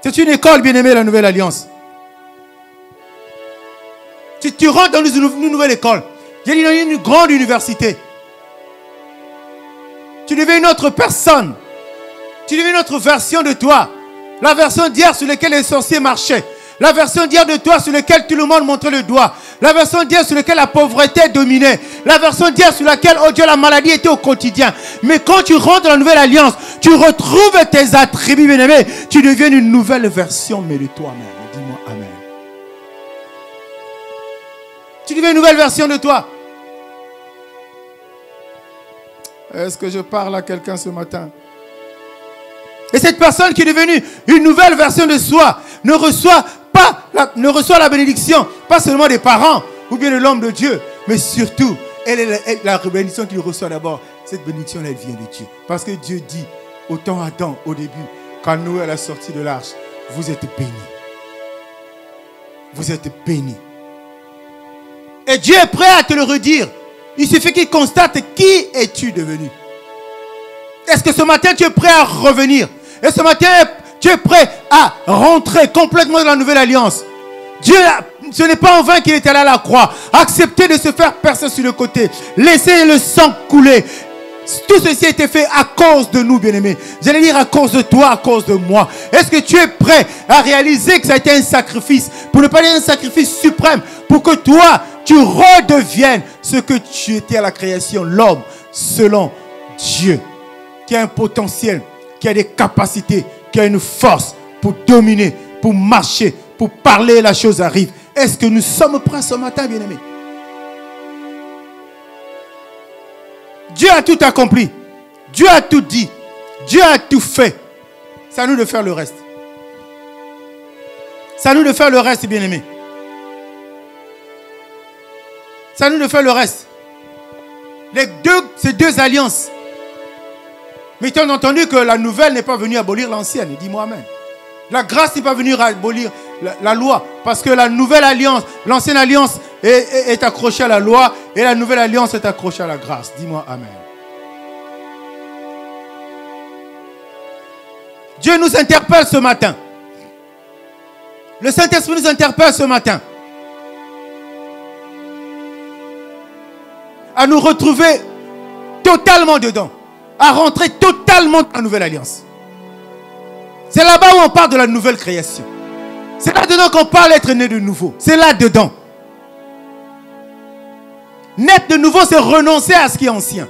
C'est une école, bien-aimée, la Nouvelle Alliance. Tu rentres dans une nouvelle école. Il y a une grande université. Tu deviens une autre personne. Tu deviens une autre version de toi. La version d'hier sur laquelle les sorciers marchaient. La version d'hier de toi sur laquelle tout le monde montrait le doigt. La version d'hier sur laquelle la pauvreté dominait. La version d'hier sur laquelle, oh Dieu, la maladie était au quotidien. Mais quand tu rentres dans la nouvelle alliance, tu retrouves tes attributs, bien-aimés. Tu deviens une nouvelle version, mais de toi-même. Dis-moi amen. Tu deviens une nouvelle version de toi. Est-ce que je parle à quelqu'un ce matin? Et cette personne qui est devenue une nouvelle version de soi ne reçoit la bénédiction, pas seulement des parents ou bien de l'homme de Dieu, mais surtout, la bénédiction qu'il reçoit d'abord, cette bénédiction, elle vient de Dieu. Parce que Dieu dit, autant Adam, au début, Quand Noé est sorti de l'arche, vous êtes bénis. Vous êtes bénis. Et Dieu est prêt à te le redire. Il suffit qu'il constate qui es-tu devenu. Est-ce que ce matin tu es prêt à revenir? Et ce matin tu es prêt à rentrer complètement dans la nouvelle alliance? Dieu, ce n'est pas en vain qu'il est allé à la croix. Accepter de se faire percer sur le côté. Laisser le sang couler. Tout ceci a été fait à cause de nous, bien-aimés. J'allais dire à cause de toi, à cause de moi. Est-ce que tu es prêt à réaliser que ça a été un sacrifice, pour ne pas dire un sacrifice suprême, pour que toi, tu redeviennes ce que tu étais à la création, l'homme selon Dieu, qui a un potentiel, qui a des capacités, qui a une force pour dominer, pour marcher, pour parler, la chose arrive. Est-ce que nous sommes prêts ce matin, bien-aimés? Dieu a tout accompli. Dieu a tout dit. Dieu a tout fait. C'est à nous de faire le reste. C'est à nous de faire le reste, bien-aimés. C'est à nous de faire le reste. Ces deux alliances. Mais tu as entendu que la nouvelle n'est pas venue abolir l'ancienne. Dis-moi amen. La grâce n'est pas venue abolir la loi. Parce que la nouvelle alliance, l'ancienne alliance est accrochée à la loi. Et la nouvelle alliance est accrochée à la grâce. Dis-moi amen. Dieu nous interpelle ce matin. Le Saint-Esprit nous interpelle ce matin. À nous retrouver totalement dedans. À rentrer totalement dans la nouvelle alliance. C'est là-bas où on parle de la nouvelle création. C'est là-dedans qu'on parle d'être né de nouveau. C'est là-dedans. Naître de nouveau, c'est renoncer à ce qui est ancien.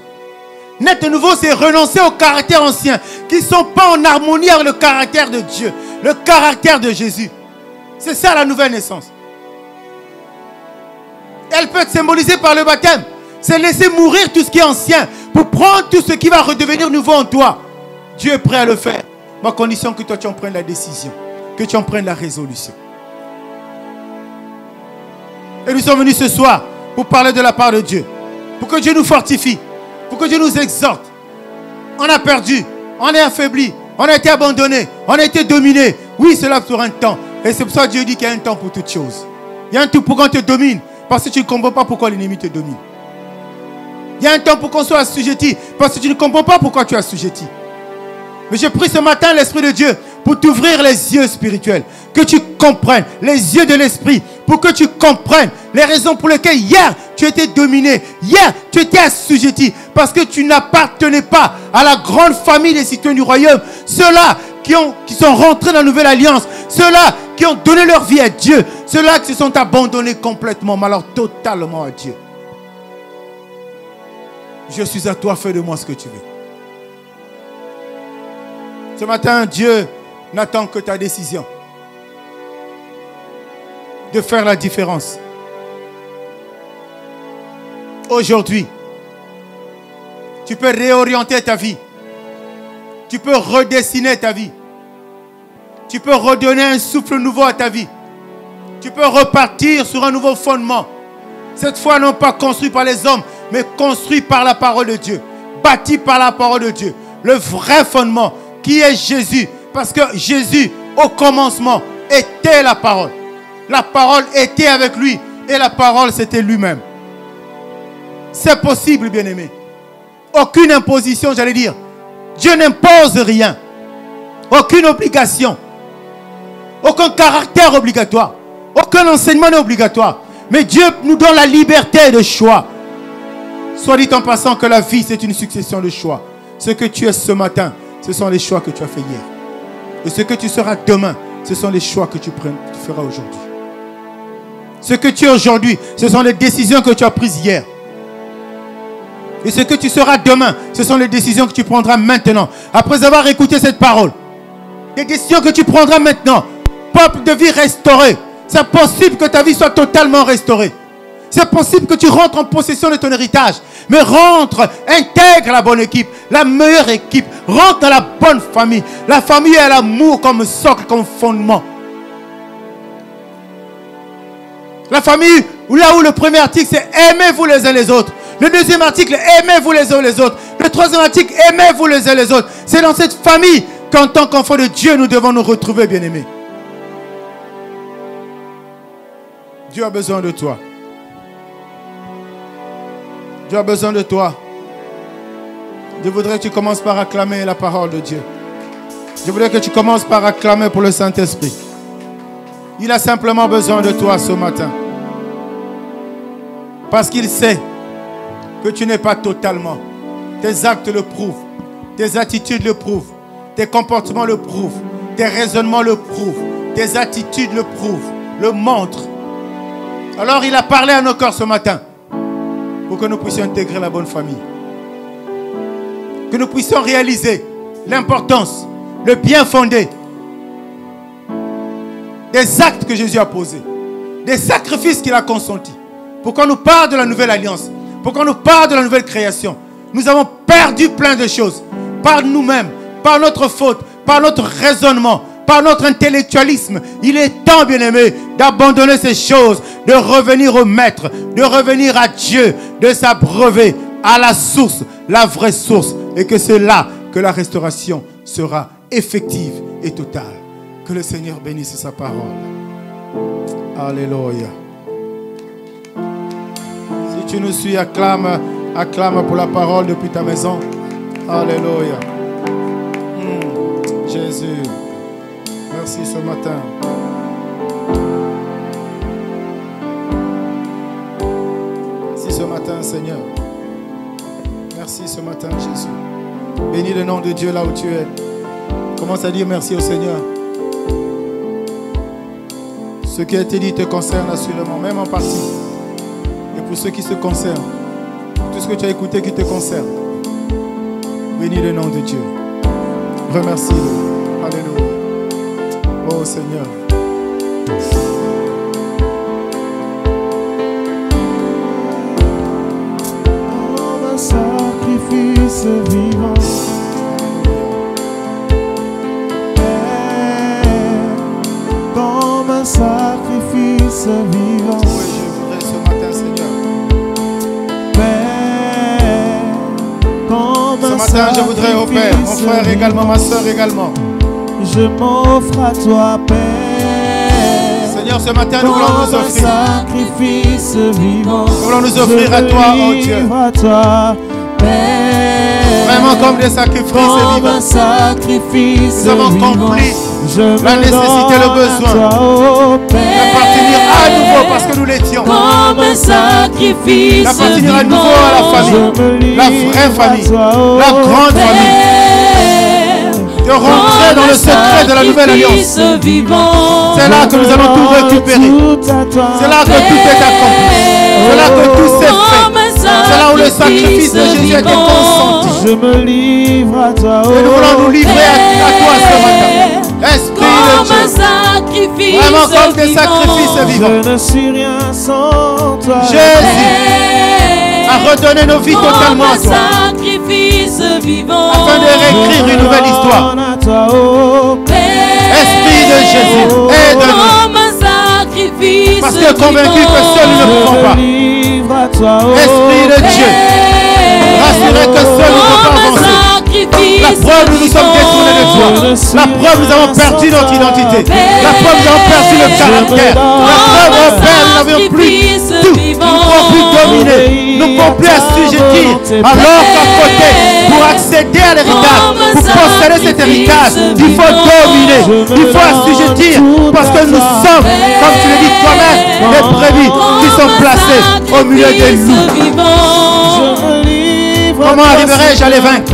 Naître de nouveau, c'est renoncer au caractère ancien, qui ne sont pas en harmonie avec le caractère de Dieu, le caractère de Jésus. C'est ça la nouvelle naissance. Elle peut être symbolisée par le baptême. C'est laisser mourir tout ce qui est ancien pour prendre tout ce qui va redevenir nouveau en toi. Dieu est prêt à le faire. Mais à condition que toi tu en prennes la décision, que tu en prennes la résolution. Et nous sommes venus ce soir pour parler de la part de Dieu. Pour que Dieu nous fortifie. Pour que Dieu nous exhorte. On a perdu. On est affaibli. On a été abandonné. On a été dominé. Oui, cela pour un temps. Et c'est pour ça que Dieu dit qu'il y a un temps pour toutes choses. Il y a un temps pour qu'on te domine. Parce que tu ne comprends pas pourquoi l'ennemi te domine. Il y a un temps pour qu'on soit assujetti. Parce que tu ne comprends pas pourquoi tu es assujetti. Mais je prie ce matin l'Esprit de Dieu pour t'ouvrir les yeux spirituels. Que tu comprennes les yeux de l'Esprit. Pour que tu comprennes les raisons pour lesquelles hier tu étais dominé. Hier tu étais assujetti. Parce que tu n'appartenais pas à la grande famille des citoyens du royaume. Ceux-là qui sont rentrés dans la nouvelle alliance. Ceux-là qui ont donné leur vie à Dieu. Ceux-là qui se sont abandonnés complètement, mais alors totalement à Dieu. Je suis à toi, fais de moi ce que tu veux. Ce matin, Dieu n'attend que ta décision de faire la différence. Aujourd'hui, tu peux réorienter ta vie. Tu peux redessiner ta vie. Tu peux redonner un souffle nouveau à ta vie. Tu peux repartir sur un nouveau fondement. Cette fois, non pas construit par les hommes, mais construit par la parole de Dieu. Bâti par la parole de Dieu. Le vrai fondement qui est Jésus. Parce que Jésus, au commencement, était la parole. La parole était avec lui. Et la parole, c'était lui-même. C'est possible, bien-aimé. Aucune imposition, j'allais dire. Dieu n'impose rien. Aucune obligation. Aucun caractère obligatoire. Aucun enseignement n'est obligatoire. Mais Dieu nous donne la liberté de choix. Soit dit en passant que la vie, c'est une succession de choix. Ce que tu es ce matin, ce sont les choix que tu as fait hier. Et ce que tu seras demain, ce sont les choix que tu feras aujourd'hui. Ce que tu es aujourd'hui, ce sont les décisions que tu as prises hier. Et ce que tu seras demain, ce sont les décisions que tu prendras maintenant. Après avoir écouté cette parole. Les décisions que tu prendras maintenant. Peuple de vie restauré. C'est possible que ta vie soit totalement restaurée. C'est possible que tu rentres en possession de ton héritage. Mais rentre, intègre la bonne équipe, la meilleure équipe. Rentre dans la bonne famille. La famille a l'amour comme socle, comme fondement. La famille, là où le premier article c'est aimez-vous les uns les autres. Le deuxième article, aimez-vous les uns les autres. Le Le troisième article, aimez-vous les uns les autres. C'est dans cette famille qu'en tant qu'enfants de Dieu, nous devons nous retrouver, bien-aimés. Dieu a besoin de toi. Dieu a besoin de toi. Je voudrais que tu commences par acclamer la parole de Dieu. Je voudrais que tu commences par acclamer pour le Saint-Esprit. Il a simplement besoin de toi ce matin. Parce qu'il sait que tu n'es pas totalement. Tes actes le prouvent. Tes attitudes le prouvent. Tes comportements le prouvent. Tes raisonnements le prouvent. Tes attitudes le prouvent. Le montrent. Alors il a parlé à nos cœurs ce matin. Pour que nous puissions intégrer la bonne famille. Que nous puissions réaliser l'importance, le bien fondé des actes que Jésus a posés, des sacrifices qu'il a consentis. Pour qu'on nous parle de la nouvelle alliance, pour qu'on nous parle de la nouvelle création. Nous avons perdu plein de choses par nous-mêmes, par notre faute, par notre raisonnement, par notre intellectualisme. Il est temps, bien-aimé, d'abandonner ces choses, de revenir au Maître, de revenir à Dieu, de s'abreuver à la source, la vraie source. Et que c'est là que la restauration sera effective et totale. Que le Seigneur bénisse sa parole. Alléluia. Si tu nous suis, acclame pour la parole depuis ta maison. Alléluia. Jésus. Merci ce matin. Merci ce matin, Seigneur. Merci ce matin, Jésus. Bénis le nom de Dieu là où tu es. Commence à dire merci au Seigneur. Ce qui a été dit te concerne assurément, même en partie. Et pour ceux qui se concernent, tout ce que tu as écouté qui te concerne. Bénis le nom de Dieu. Remercie-le. Alléluia. Oh Seigneur. Comme un sacrifice vivant. Comme un sacrifice vivant. Oui, je voudrais ce matin, Seigneur. Ce matin, je voudrais au Père, mon frère également, ma soeur également. Je m'offre à toi, Père. Seigneur, ce matin, nous voulons nous offrir. Sacrifice vivant. Nous voulons nous offrir à toi, oh Dieu. À toi, Père. Vraiment comme des sacrifices vivants. Nous avons compris la nécessité, le besoin d'appartenir à nouveau parce que nous l'étions. Comme un sacrifice D'appartenir à nouveau à la famille, la vraie famille, la grande famille. De rentrer dans le secret de la nouvelle alliance. C'est là que nous allons tout récupérer. C'est là que tout est accompli. C'est là que tout s'est fait. C'est là où le sacrifice de Jésus a été consenti. Je me livre à toi. Et nous voulons nous livrer à toi ce matin. Esprit de Dieu. Vraiment comme des sacrifices vivants. Je ne suis rien sans toi. Jésus a redonné nos vies totalement à toi. Afin de réécrire une nouvelle histoire. Esprit de Jésus, aide-nous. Parce que convaincu que seul nous ne pouvons pas. Esprit de Dieu, rassurez que seul nous ne pouvons pas avancer. La preuve, nous nous sommes détournés de toi. La preuve, nous avons perdu notre identité. La preuve, nous avons perdu le caractère. La preuve, oh Père, nous n'avions plus tout. Nous ne pouvons plus dominer. Nous ne pouvons plus assujettir. Alors qu'à côté, pour accéder à l'héritage, pour posséder cet héritage, il faut dominer. Il faut assujettir. Parce que nous sommes, comme tu le dis toi-même, des brebis qui sont placées au milieu des loups. Comment arriverai-je à les vaincre?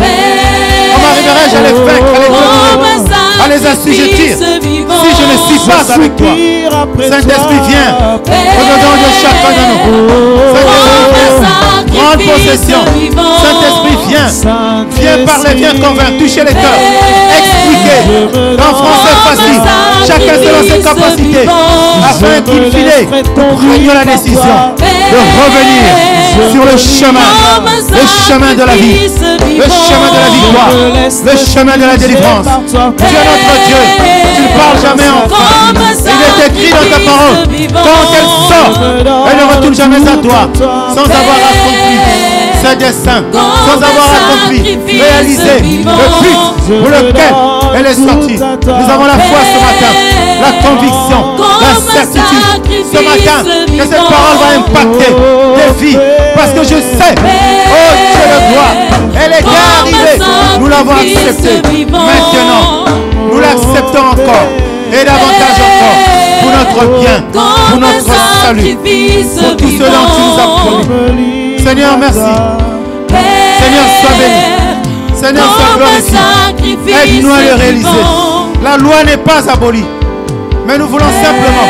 Comment arriverai-je à les vaincre, à les dominer, à les assujettir si je ne suis pas avec toi? Saint-Esprit, viens au-dedans de chacun de nous. Saint-Esprit, viens prendre possession. Saint-Esprit, viens parler, viens convaincre, toucher les cœurs, expliquer en français facile, chacun selon ses capacités, afin qu'il finisse prenne la décision de revenir sur le chemin de la vie, le chemin de la victoire, le chemin de la délivrance. Tu es notre Dieu, tu ne parles jamais en vain. Il est écrit dans ta parole, quand elle sort, elle ne retourne jamais à toi, sans avoir accompli. un dessein, sans avoir accompli, réalisé le but pour lequel elle est sortie. Nous avons la foi ce matin, la conviction, la certitude ce matin que cette parole va impacter des vies. Parce que je sais, oh Dieu de gloire, elle est bien arrivée. Nous l'avons acceptée. Maintenant, nous l'acceptons encore et davantage encore pour notre bien, pour notre salut, pour tous ceux dont tu nous as promis. Seigneur, merci. Seigneur, sois béni. Seigneur, sois glorifié. Aide-nous à le réaliser. La loi n'est pas abolie. Mais nous voulons simplement,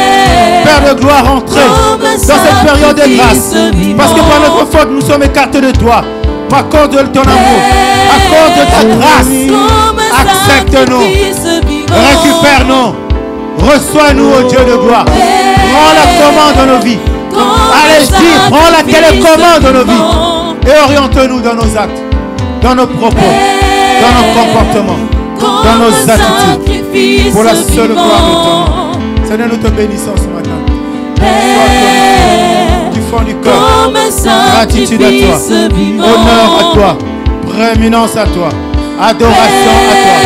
Père de gloire, entrer dans cette période de grâce. Parce que par notre faute, nous sommes écartés de toi. Accorde ton amour. Accorde ta grâce. Accepte-nous. Récupère-nous. Reçois-nous, ô Dieu de gloire. Prends la commande dans nos vies. Allez-y, prends la télécommande dans nos vies. Et oriente-nous dans nos actes, dans nos propos, dans nos comportements, dans nos attitudes. Pour la seule gloire de ton nom. Seigneur, nous te bénissons ce matin. Du fond du cœur, gratitude à toi, honneur à toi, prééminence à toi, adoration à toi,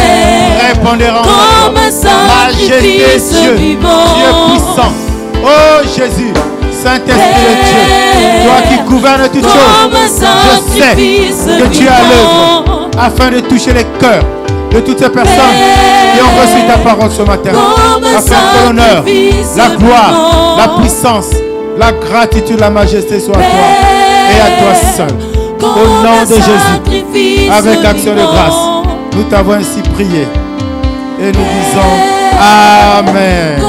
répondérance à toi, majesté Dieu, Dieu puissant. Oh Jésus, Saint-Esprit de Dieu, toi qui gouvernes toutes choses, je sais que tu es à l'œuvre afin de toucher les cœurs de toutes ces personnes qui ont reçu ta parole ce matin, afin que l'honneur, la gloire, la puissance, la gratitude, la majesté soit à toi et à toi seul. Au nom de Jésus, avec action de grâce, nous t'avons ainsi prié et nous disons Amen.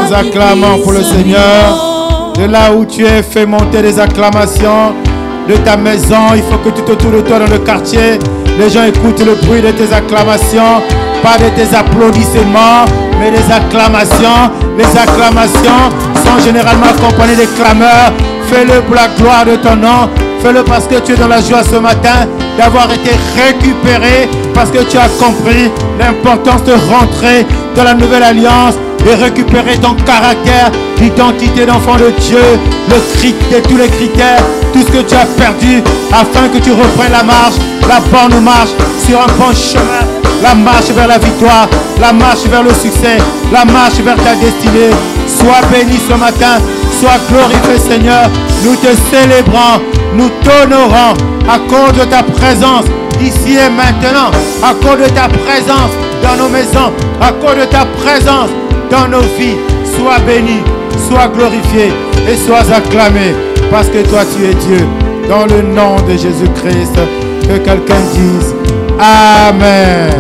Nous acclamons pour le Seigneur. De là où tu es, fais monter des acclamations de ta maison. Il faut que tout autour de toi dans le quartier, les gens écoutent le bruit de tes acclamations, pas de tes applaudissements, mais des acclamations. Les acclamations sont généralement accompagnées des clameurs. Fais-le pour la gloire de ton nom. Fais-le parce que tu es dans la joie ce matin d'avoir été récupéré, parce que tu as compris l'importance de rentrer dans la nouvelle alliance et récupérer ton caractère, l'identité d'enfant de Dieu, tous les critères, tout ce que tu as perdu, afin que tu reprennes la marche, la bonne marche sur un bon chemin, la marche vers la victoire, la marche vers le succès, la marche vers ta destinée. Sois béni ce matin, sois glorifié Seigneur. Nous te célébrons, nous t'honorons à cause de ta présence ici et maintenant, à cause de ta présence dans nos maisons, à cause de ta présence dans nos vies. Sois béni, sois glorifié et sois acclamé, parce que toi tu es Dieu. Dans le nom de Jésus-Christ, que quelqu'un dise Amen.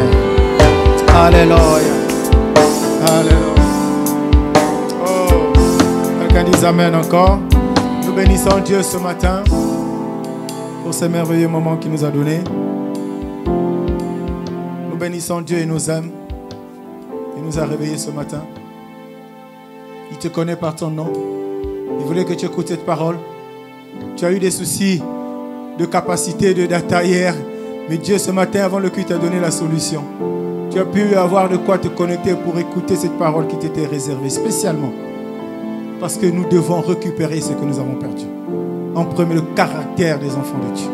Alléluia. Alléluia. Oh, quelqu'un dise Amen encore. Nous bénissons Dieu ce matin pour ce merveilleux moment qu'il nous a donné. Nous bénissons Dieu, il nous aime. Il nous a réveillés ce matin. Il te connaît par ton nom. Il voulait que tu écoutes cette parole. Tu as eu des soucis de capacité, de data hier. Mais Dieu, ce matin, avant le culte, t'a donné la solution. Tu as pu avoir de quoi te connecter pour écouter cette parole qui t'était réservée spécialement. Parce que nous devons récupérer ce que nous avons perdu. En premier, le caractère des enfants de Dieu.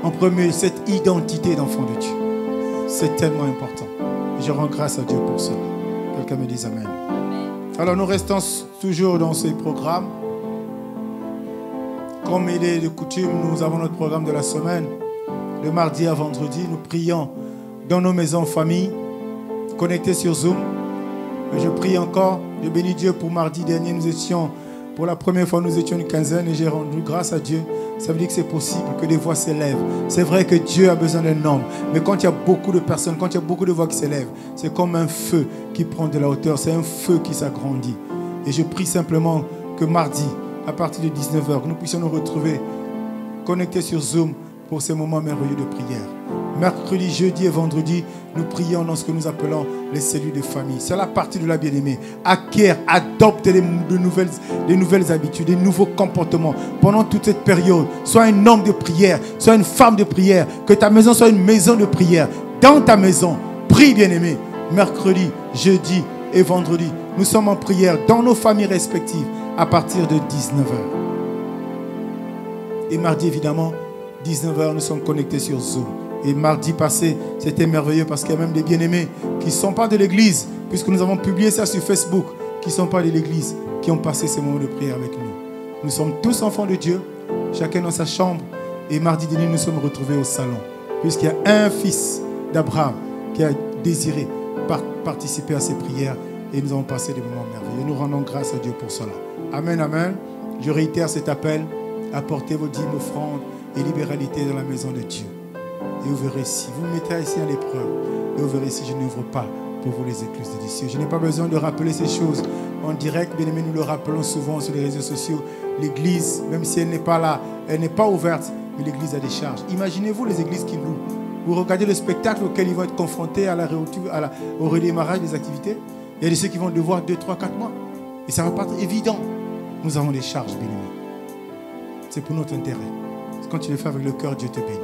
En premier, cette identité d'enfant de Dieu. C'est tellement important. Et je rends grâce à Dieu pour cela. Quelqu'un me dise Amen. Alors nous restons toujours dans ces programmes. Comme il est de coutume, nous avons notre programme de la semaine. Le mardi à vendredi, nous prions dans nos maisons famille, connectés sur Zoom. Et je prie encore, je bénis Dieu pour mardi dernier, pour la première fois nous étions une quinzaine et j'ai rendu grâce à Dieu. Ça veut dire que c'est possible que des voix s'élèvent. C'est vrai que Dieu a besoin d'un homme. Mais quand il y a beaucoup de personnes, quand il y a beaucoup de voix qui s'élèvent, c'est comme un feu qui prend de la hauteur. C'est un feu qui s'agrandit. Et je prie simplement que mardi, à partir de 19h, que nous puissions nous retrouver connectés sur Zoom pour ces moments merveilleux de prière. Mercredi, jeudi et vendredi, nous prions dans ce que nous appelons les cellules de famille. C'est la partie de la bien-aimée. Acquiert, adopte de nouvelles habitudes, des nouveaux comportements pendant toute cette période. Sois un homme de prière, sois une femme de prière. Que ta maison soit une maison de prière. Dans ta maison, prie bien-aimé. Mercredi, jeudi et vendredi, nous sommes en prière dans nos familles respectives à partir de 19h. Et mardi, évidemment, 19h, nous sommes connectés sur Zoom. Et mardi passé, c'était merveilleux parce qu'il y a même des bien-aimés qui ne sont pas de l'église, puisque nous avons publié ça sur Facebook, qui ne sont pas de l'église, qui ont passé ces moments de prière avec nous. Nous sommes tous enfants de Dieu, chacun dans sa chambre. Et mardi dernier, nous sommes retrouvés au salon, puisqu'il y a un fils d'Abraham qui a désiré participer à ces prières. Et nous avons passé des moments merveilleux. Nous rendons grâce à Dieu pour cela. Amen, amen. Je réitère cet appel. Apportez vos dîmes, offrandes et libéralité dans la maison de Dieu. Et vous verrez si vous me mettez ici à l'épreuve. Et vous verrez si je n'ouvre pas pour vous les écluses de cieux. Je n'ai pas besoin de rappeler ces choses en direct. Bien aimé, nous le rappelons souvent sur les réseaux sociaux. L'église, même si elle n'est pas là, elle n'est pas ouverte, mais l'église a des charges. Imaginez-vous les églises qui louent. Vous regardez le spectacle auquel ils vont être confrontés au redémarrage des activités. Il y a de ceux qui vont devoir 2, 3, 4 mois. Et ça ne va pas être évident. Nous avons des charges, bien aimés. C'est pour notre intérêt. Quand tu le fais avec le cœur, Dieu te bénit.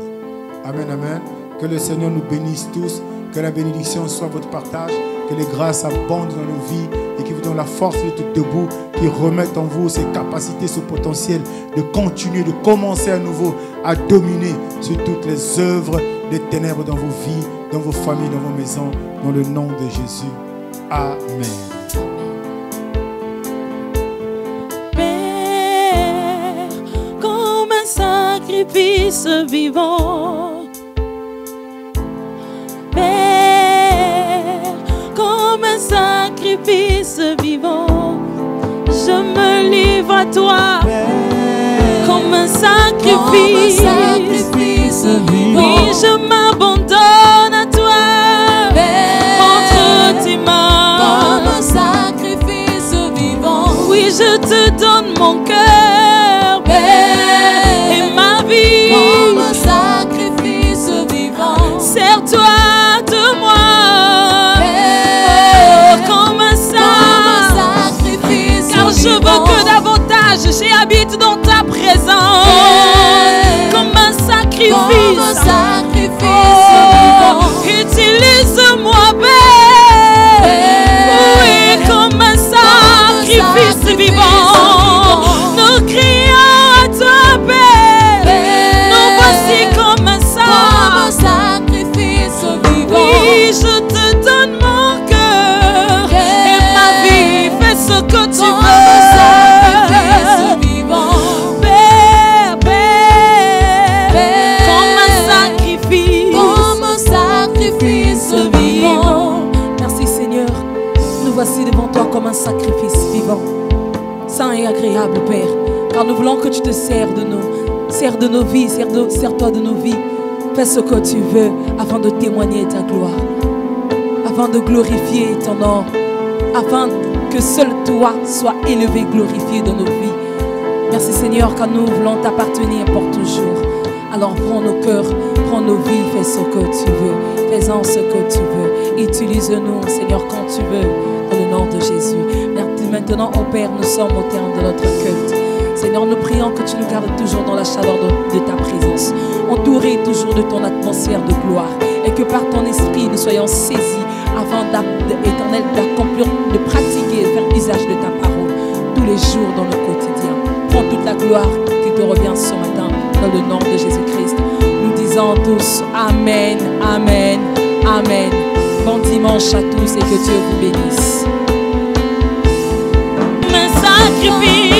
Amen, amen. Que le Seigneur nous bénisse tous. Que la bénédiction soit votre partage. Que les grâces abondent dans nos vies. Et qui vous donnent la force d'être debout. Qui remettent en vous ces capacités, ce potentiel de continuer, de commencer à nouveau à dominer sur toutes les œuvres des ténèbres dans vos vies, dans vos familles, dans vos maisons. Dans le nom de Jésus. Amen. Père, comme un sacrifice vivant. Père, comme un sacrifice vivant. Je me livre à toi. Père, comme un sacrifice vivant. Oui, je m'abandonne à toi. Entre tes mains, comme un sacrifice vivant. Oui, je te donne mon cœur, Père, et ma vie, comme un sacrifice vivant. Sers-toi de moi, Père, comme un sacrifice car je veux vivant. que davantage j'habite dans ta présence, Père, comme un sacrifice, comme un sacrifice vivant. Utilise-moi, Père, oui, comme un sacrifice vivant. Nous crions à toi, Père, nous voici comme un sacrifice vivant. Oui, je te donne mon cœur et ma vie, fais ce que tu veux. Sacrifice vivant. Père, comme un sacrifice vivant. Merci Seigneur, nous voici devant toi comme un sacrifice vivant, saint et agréable, Père, car nous voulons que tu te sers de nous, sers-toi de nos vies. Fais ce que tu veux afin de témoigner ta gloire, afin de glorifier ton nom, afin que seul toi sois élevé, glorifié dans nos vies. Merci Seigneur, car nous voulons t'appartenir pour toujours. Alors prends nos cœurs, prends nos vies, fais ce que tu veux, fais-en ce que tu veux. Utilise-nous Seigneur quand tu veux, dans le nom de Jésus. Maintenant, oh Père, nous sommes au terme de notre culte. Seigneur, nous prions que tu nous gardes toujours dans la chaleur de ta présence, entourés toujours de ton atmosphère de gloire, et que par ton esprit nous soyons saisis afin éternel d'accomplir, de pratiquer, de faire usage de ta parole tous les jours dans le quotidien. Prends toute la gloire qui te revient ce matin dans le nom de Jésus-Christ. Nous disons tous Amen, Amen, Amen. Bon dimanche à tous et que Dieu vous bénisse. Un sacrifice